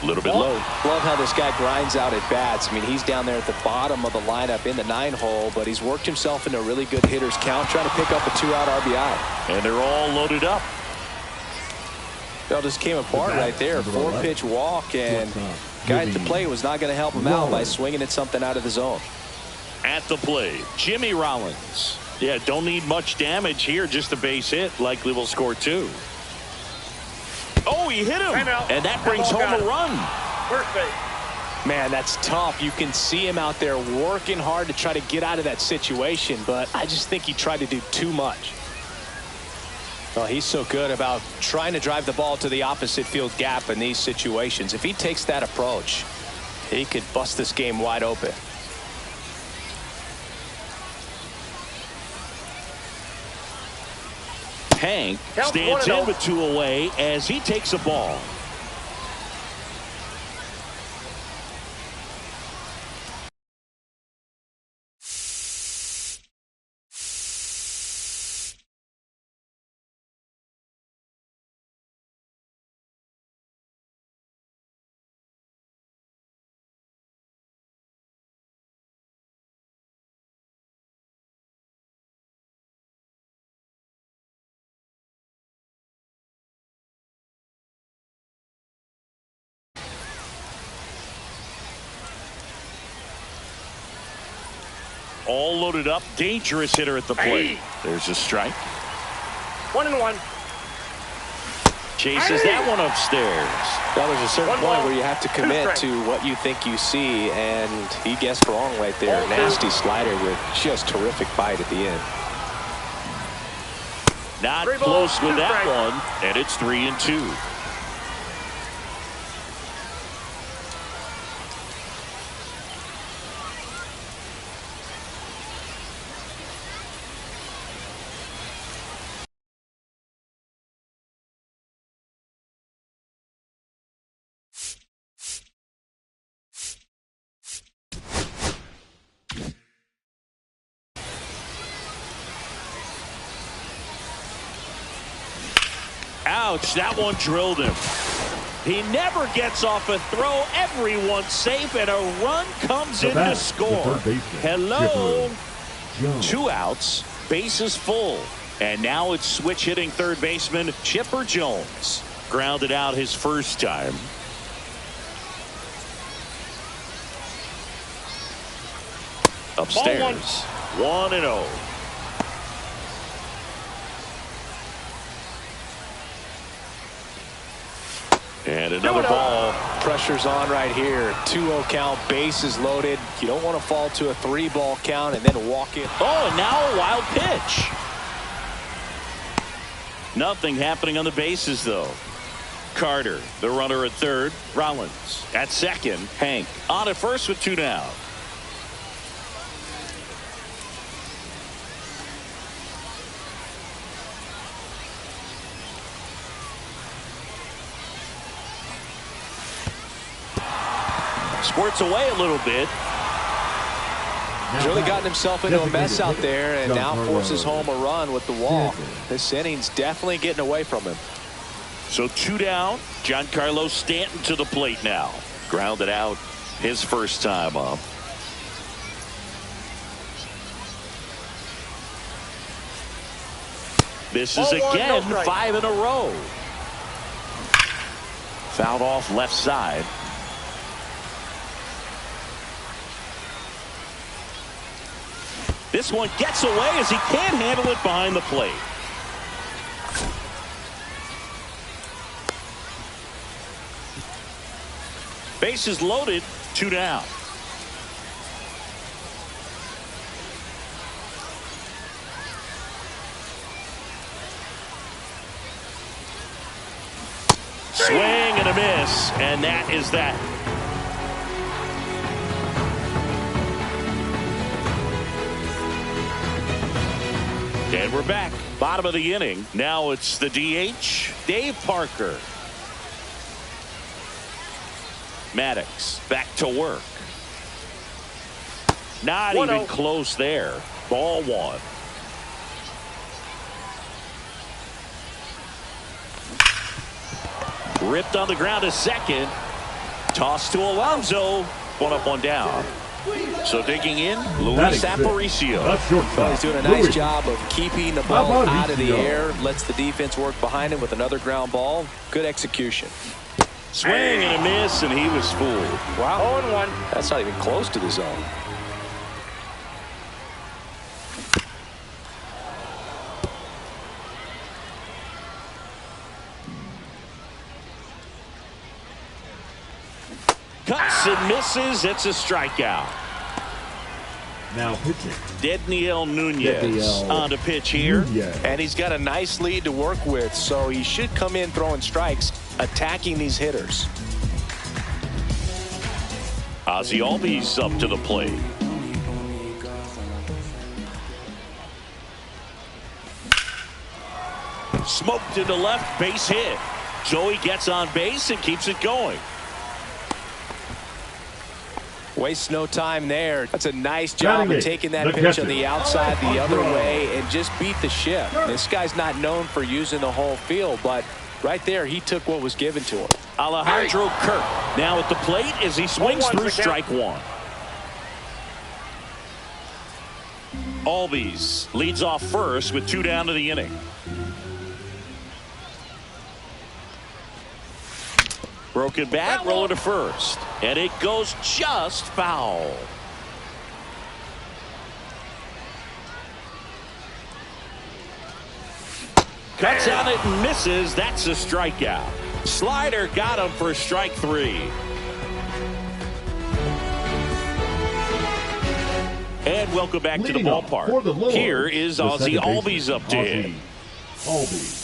S1: A little bit low.
S6: Love how this guy grinds out at bats. I mean, he's down there at the bottom of the lineup in the 9-hole, but he's worked himself into a really good hitter's count, trying to pick up a 2-out RBI.
S1: And they're all loaded up.
S6: That just came apart right there. 4-pitch walk, and guy at the plate was not going to help him out by swinging at something out of the zone.
S1: At the plate, Jimmy Rollins. Yeah, don't need much damage here, just a base hit. Likely will score 2. Oh, he hit him, and that brings home a run.
S7: First base.
S6: Man, that's tough. You can see him out there working hard to try to get out of that situation, but I just think he tried to do too much. Well, he's so good about trying to drive the ball to the opposite field gap in these situations. If he takes that approach, he could bust this game wide open.
S1: Hank stands in with 2 away as he takes a ball. all loaded up. Dangerous hitter at the plate. There's a strike.
S7: 1-1.
S1: Chases that one upstairs.
S6: Well, there's a certain point where you have to commit to what you think you see, and he guessed wrong right there. Nasty slider with just terrific bite at the end.
S1: Not close with that one, and it's 3-2. Ouch, that one drilled him. He never gets off a throw. Everyone's safe, and a run comes in to score. Hello. 2 outs, bases full. And now it's switch hitting third baseman Chipper Jones. Grounded out his first time. Upstairs, 1-0. And another ball.
S6: Pressure's on right here. 2-0 count, bases loaded. You don't want to fall to a 3-ball count and then walk in.
S1: Oh, and now a wild pitch. Nothing happening on the bases, though. Carter, the runner at third. Rollins at second. Hank on at first with 2 down. Squirts away a little bit.
S6: He's really gotten himself into a mess out there and now forces home a run with the walk. This inning's definitely getting away from him.
S1: So 2 down. Giancarlo Stanton to the plate now. Grounded out his first time up. This is again 5 in a row. Fouled off left side. This one gets away as he can't handle it behind the plate. Bases loaded, 2 down. Swing and a miss, and that is that. And we're back. Bottom of the inning. Now it's the DH, Dave Parker. Maddox back to work. Not even close there. Ball 1. Ripped on the ground to second. Toss to Alonso. 1 up, 1 down. So digging in, Luis Aparicio.
S6: Well, he's doing a nice job of keeping the ball out of the air. Lets the defense work behind him with another ground ball. Good execution.
S1: Swing and a miss, and he was fooled.
S6: Wow. 0-1. That's not even close to the zone.
S1: Cuts and misses. It's a strikeout.
S8: Now pitching.
S1: Dedniel Nunez on to pitch here.
S6: And he's got a nice lead to work with, so he should come in throwing strikes, attacking these hitters.
S1: Ozzie Albies up to the plate. Smoked into left, base hit. Joey gets on base and keeps it going.
S6: Wastes no time there. That's a nice job of taking that pitch on the outside the other way and just beat the ship. This guy's not known for using the whole field, but right there he took what was given to him.
S1: Alejandro Kirk now at the plate as he swings through strike 1. Albies leads off first with 2 down to the inning. Broken bat, rolling to first. And it goes just foul. Cuts on it and misses. That's a strikeout. Slider got him for strike 3. And welcome back to the ballpark. Here is Ozzie Albies up to hit.
S8: Albies.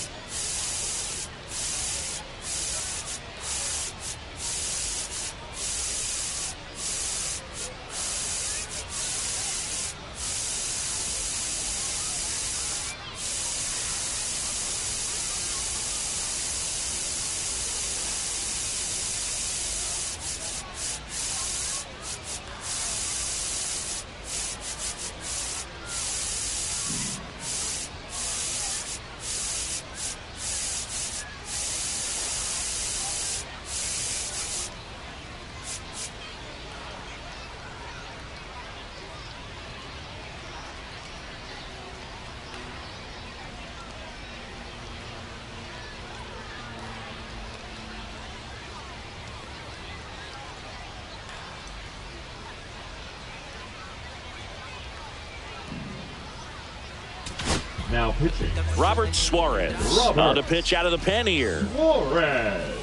S8: Now pitching.
S1: Robert Suarez on the pitch out of the pen here.
S8: Suarez.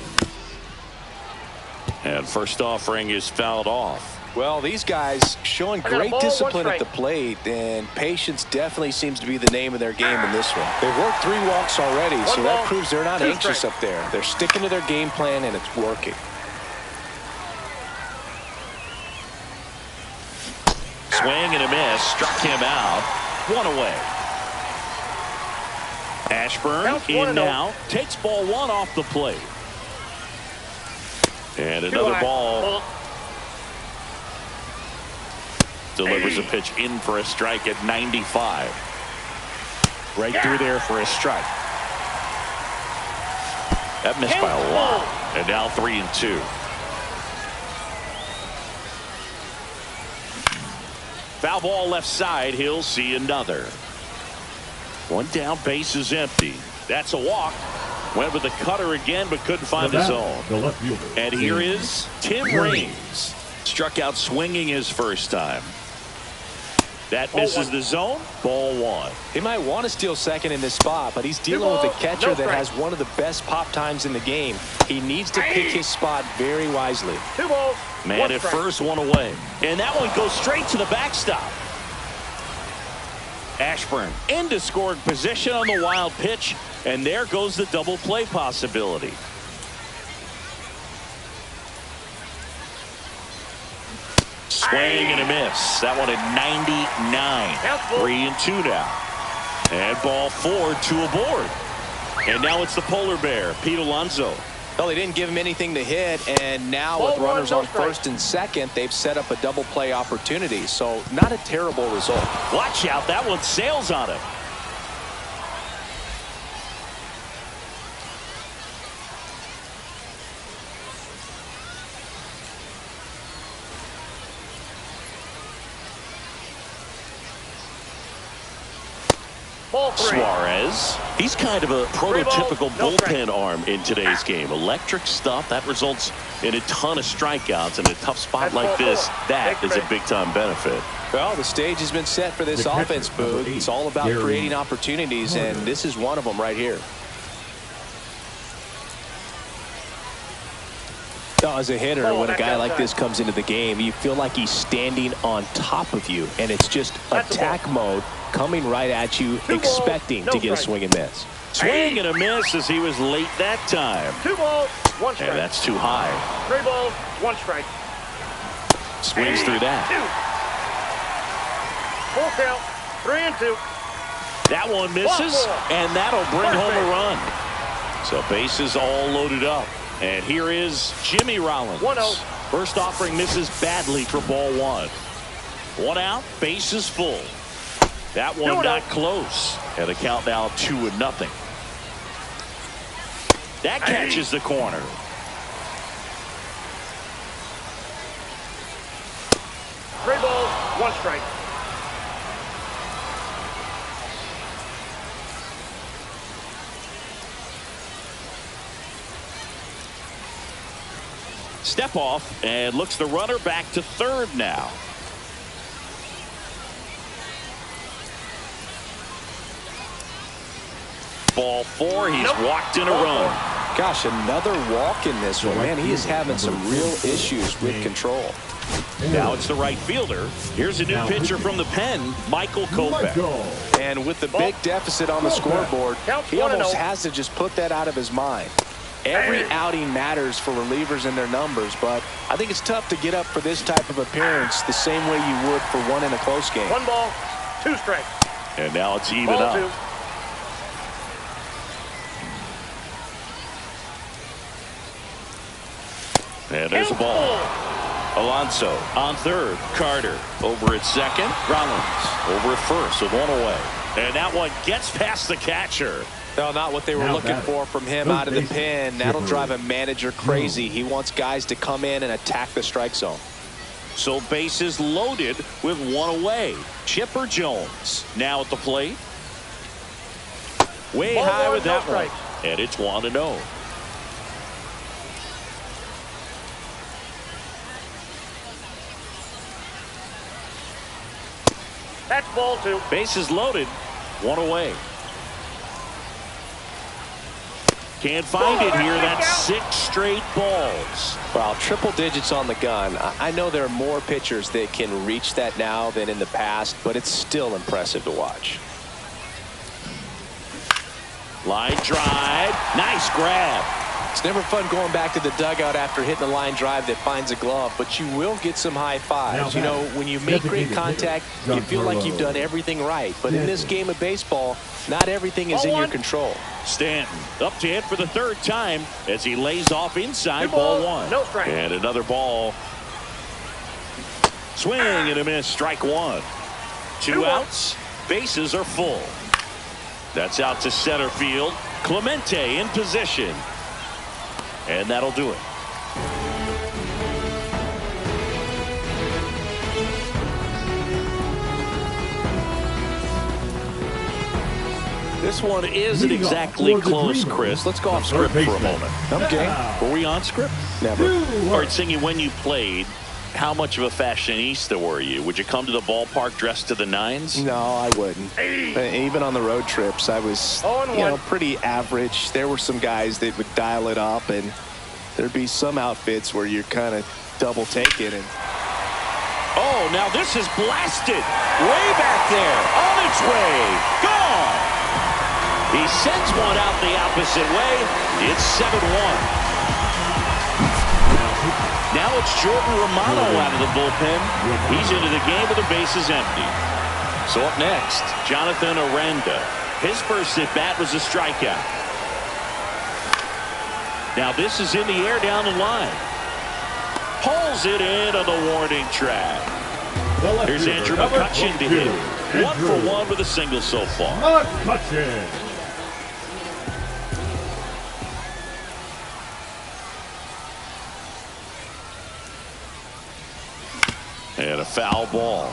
S1: And first offering is fouled off.
S6: Well, these guys showing great discipline at the plate, and patience definitely seems to be the name of their game in this one. They've worked 3 walks already, so that proves they're not anxious up there. They're sticking to their game plan, and it's working.
S1: Swing and a miss. Struck him out. 1 away. Ashburn in now. Takes ball 1 off the plate. And another ball. Delivers a pitch in for a strike at 95. Right through there for a strike. That missed by a lot. And now 3-2. Foul ball left side. He'll see another. 1 down, base is empty. That's a walk. Went with the cutter again, but couldn't find the zone. And here is Tim Raines. Struck out swinging his first time. That misses the zone. Ball 1.
S6: He might want to steal second in this spot, but he's dealing with a catcher that has one of the best pop times in the game. He needs to pick his spot very wisely.
S7: 2 balls.
S1: Man at first, 1 away. And that one goes straight to the backstop. Ashburn into scoring position on the wild pitch, and there goes the double play possibility. Swing and a miss. That one at 99. 3-2 now. And ball 4, 2 aboard. And now it's the polar bear, Pete Alonso.
S6: Well, they didn't give him anything to hit, and now with runners on first and second, they've set up a double play opportunity. So not a terrible result.
S1: Watch out, that one sails on him. Suarez, he's kind of a prototypical bullpen arm in today's game. Electric stuff that results in a ton of strikeouts. In a tough spot like this, that is a big-time benefit.
S6: Well, the stage has been set for this offense, Boog. It's all about creating opportunities, and this is one of them right here. As a hitter, when a guy like this comes into the game, you feel like he's standing on top of you, and it's just attack mode coming right at you, expecting to get a swing and miss.
S1: Swing and a miss as he was late that time.
S7: 2 balls, 1 strike.
S1: And that's too high.
S7: 3 balls, 1 strike.
S1: Swings through that.
S7: 2. Full count, 3-2.
S1: That one misses, and that'll bring home a run. So bases all loaded up. And here is Jimmy Rollins.
S7: 1-0.
S1: First offering misses badly for ball 1. 1 out, bases full. That one not close. And the count now 2-0. That catches the corner.
S7: Three balls, 1 strike.
S1: Step off and looks the runner back to third now. ball 4. He's walked in a run.
S6: Gosh, another walk in this one. Man, he is having some real issues with control.
S1: Now it's the right fielder. Here's a new pitcher from the pen, Michael Kopech.
S6: And with the big deficit on the scoreboard, he almost has to just put that out of his mind. Every outing matters for relievers and their numbers, but I think it's tough to get up for this type of appearance the same way you would for one in a close game.
S7: 1 ball, 2 strikes.
S1: And now it's even
S7: Ball
S1: up.
S7: 2.
S1: And there's a ball. Alonso on third. Carter over at second. Rollins over at first with 1 away. And that one gets past the catcher.
S6: No, not what they were looking for from him out of the pen. That'll drive a manager crazy. He wants guys to come in and attack the strike zone.
S1: So bases loaded with 1 away. Chipper Jones now at the plate. Way high with that one. And it's 1-0.
S7: That's ball 2.
S1: Bases loaded. 1 away. Can't find it here. That's 6 straight balls.
S6: Well, triple digits on the gun. I know there are more pitchers that can reach that now than in the past, but it's still impressive to watch.
S1: Line drive. Nice grab.
S6: It's never fun going back to the dugout after hitting a line drive that finds a glove, but you will get some high fives. You know, when you make great contact, you feel like you've done everything right. But in this game of baseball, not everything is in your control.
S1: Stanton up to hit for the 3rd time as he lays off inside. Ball 1.
S7: No strike.
S1: And another ball. Swing and a miss. Strike 1. 2 outs. Bases are full. That's out to center field. Clemente in position. And that'll do it. This one isn't exactly close, Chris. Let's go off script for a moment.
S6: Okay.
S1: Were we on script?
S6: Never.
S1: All right, Singy, when you played, how much of a fashionista were you? Would you come to the ballpark dressed to the nines?
S6: No, I wouldn't. Even on the road trips, I was, pretty average. There were some guys that would dial it up, and there'd be some outfits where you're kind of double taking. And
S1: oh, now this is blasted. Way back there. On its way. Gone. He sends one out the opposite way. It's 7-1. Now it's Jordan Romano out of the bullpen. He's into the game with the bases empty. So up next, Jonathan Aranda. His first at bat was a strikeout. Now this is in the air down the line. Pulls it in on the warning track. Here's Andrew McCutchen to hit. 1 for 1 with a single so far.
S8: McCutchen.
S1: And a foul ball.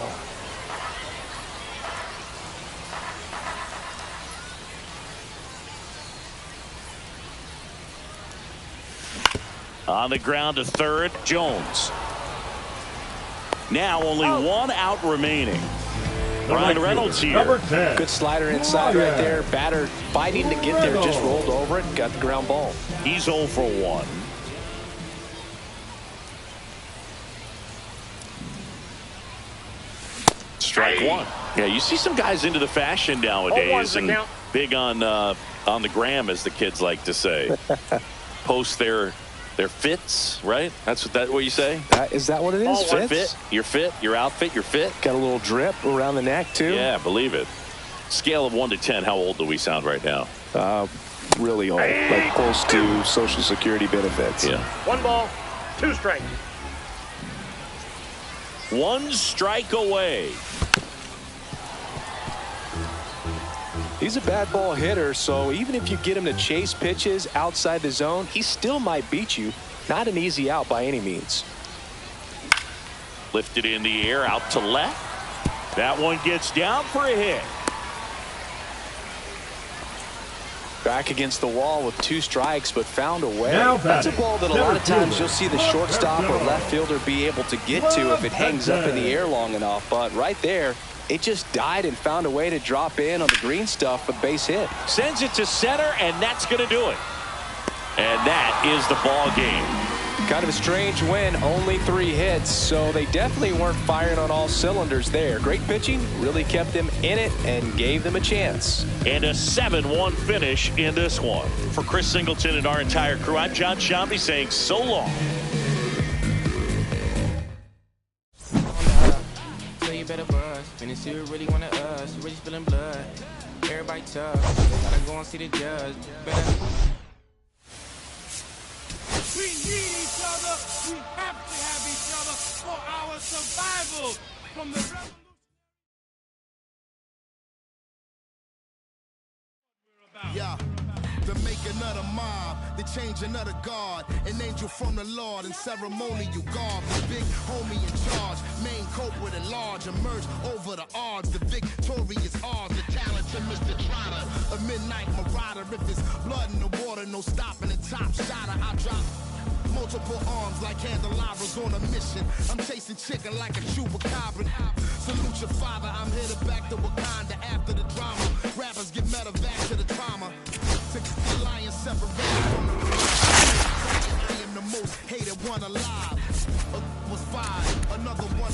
S1: On the ground to third, Jones. Now only 1 out remaining. Ryan Reynolds here.
S6: Good slider inside right there. Batter fighting to get there, just rolled over it, got the ground ball.
S1: He's 0 for 1. Strike 1. Yeah, you see some guys into the fashion nowadays, and big on the gram, as the kids like to say. Post their fits, right? That's what you say?
S6: Is that what it is?
S1: Fits? Fit, your fit, your outfit, your fit.
S6: Got a little drip around the neck too.
S1: Yeah, believe it. Scale of 1 to 10. How old do we sound right now?
S6: Really old, like close to Social Security benefits.
S1: Yeah.
S7: 1 ball, 2 strikes.
S1: 1 strike away.
S6: He's a bad ball hitter, so even if you get him to chase pitches outside the zone, he still might beat you. Not an easy out by any means.
S1: Lifted in the air, out to left. That one gets down for a hit.
S6: Back against the wall with 2 strikes, but found a way.
S8: Now
S6: That's a ball that a lot of times you'll see the shortstop or
S8: Left
S6: left fielder be able to get to if it hangs up in the air long enough. But right there, it just died and found a way to drop in on the green stuff with base hit.
S1: Sends it to center, and that's going to do it. And that is the ball game.
S6: Kind of a strange win, only 3 hits, so they definitely weren't firing on all cylinders there. Great pitching, really kept them in it and gave them a chance.
S1: And a 7-1 finish in this one. For Chris Singleton and our entire crew, I'm John Shambi saying so long.
S14: So you better buzz. Finish you really want us. You really spilling blood. Everybody tough. Gotta go and see the judge. Better.
S10: We need each other. We have to have each other for our survival. From the revolution.
S9: Yeah. To make another mob, to change another God, an angel from the Lord in ceremonial garb. The big homie in charge, main culprit at large, emerge over the odds. The victorious odds, the talented Mr. Trotter, a midnight marauder. If it's blood in the water, no stopping the top shotter. I drop multiple arms like candelabras on a mission. I'm chasing chicken like a chupacabra. Salute your father, I'm headed back to Wakanda after the drama. Rappers get meta back to the trauma. To the lion separated from the I am the most hated one alive. Was 5, another one.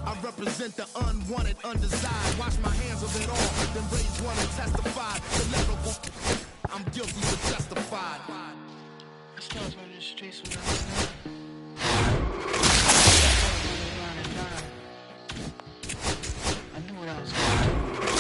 S9: I represent the unwanted, undesired. Wash my hands of it all, then raise one and testify. The lyrical, I'm guilty but justified.
S17: I started running the streets when I was 9. I knew what I was going to do.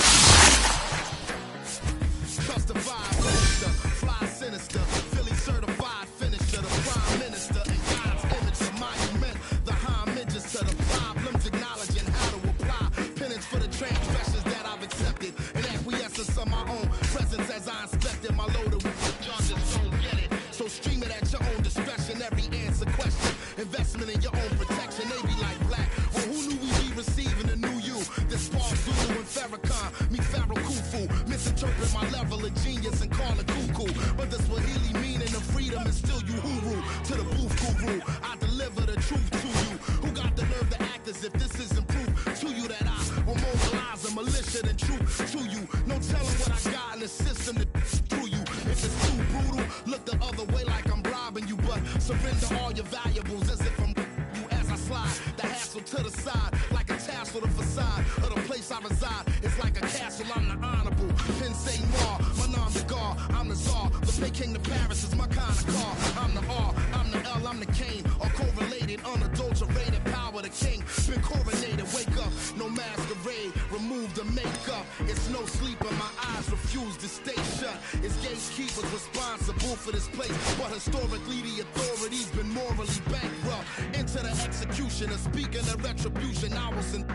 S9: Justified, minister, fly sinister, Philly certified finisher, the prime minister, and God's image, the monument, the homages to the problems, acknowledging how to apply penance for the transgressions that I've accepted, and acquiescence of my own presence as I inspected my loaded with charges, don't get it. So stream it at your own discretion, every answer question, investment in your own protection, they be like black. Well, who knew we'd be receiving a new you? This Paul Zulu and Farrakhan, me Pharaoh Khufu, misinterpret my level of genius and call it cuckoo. But the Swahili meaning of freedom is still you huru. To the booth guru, I deliver the truth to you. Who got the nerve to act as if this isn't proof to you that I will mobilize a militia than truth to you. No telling what I got in the system to through you. If it's too brutal, look the other way like I'm robbing you. But surrender all your valuables as if I'm you as I slide. The hassle to the side like a tassel, the facade of the place I reside. It's like a castle, I'm the honorable. Penn St. Noir, my nom de gar, I'm the czar. The big king to Paris is my kind of car. I'm the R, I'm the L, I'm the Kane. All correlated, unadulterated power, the king. Been coronated, wake up, no masquerade. Remove the makeup, it's no sleeper. My eyes refuse to stay shut. It's gatekeepers responsible for this place. But historically, the authorities been morally bankrupt. Into the execution of speaking of retribution. I was in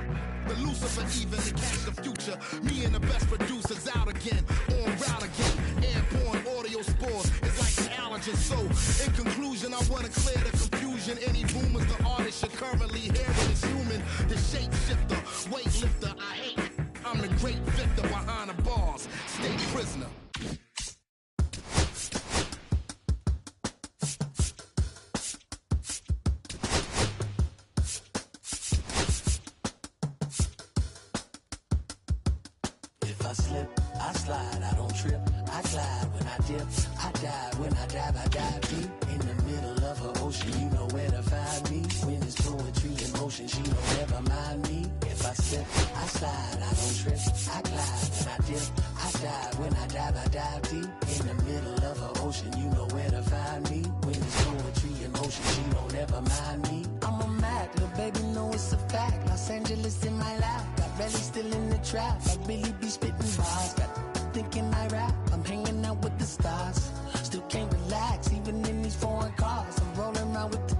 S9: the Lucifer even to catch the future. Me and the best producers out again, on route again. Airborne audio spores, it's like an allergen. So, in conclusion, I want to clear the confusion. Any rumors the artist you're currently hearing is human. The shapeshifter, weightlifter, I hate it. I'm the great victor behind the bars. Stay prisoner.
S18: I slip, I slide, I don't trip, I glide when I dip, I dive when I dive, I dive deep in the middle of her ocean. You know where to find me. When it's poetry in motion, she don't ever mind me. If I slip, I slide, I don't trip, I glide when I dip, I dive when I dive deep in the middle of her ocean. You know where to find me. When it's poetry in motion, she don't ever mind me. I'm a Mac, little baby know it's a fact. Los Angeles in my lap, got belly still in the trap. I really be spitting bars, got thinking I rap. I'm hanging out with the stars, still can't relax even in these foreign cars. I'm rolling around with the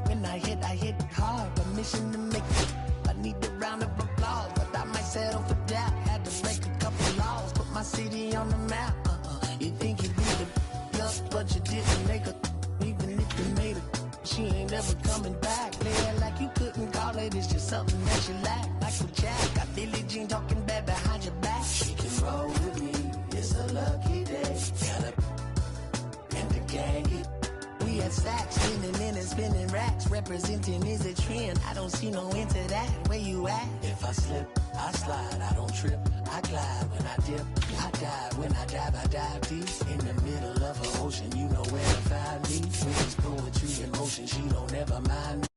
S18: when I hit hard. Permission to make it, I need a round of applause, but I might settle for that. Had to break a couple laws, put my city on the map. You think you beat the plus, but you didn't make a. Even if you made it, she ain't ever coming back. Play it like you couldn't call it, it's just something that you lack. Michael Jack, got Billie Jean talking bad behind your back. She can roll with me, it's a lucky day. Got up and the gang it. We had stacks, spinning in and spinning racks. Representing is a trend. I don't see no end to that. Where you at? If I slip, I slide. I don't trip. I glide when I dip. I dive when I dive deep. In the middle of an ocean, you know where to find me. With this poetry in motion, she don't ever mind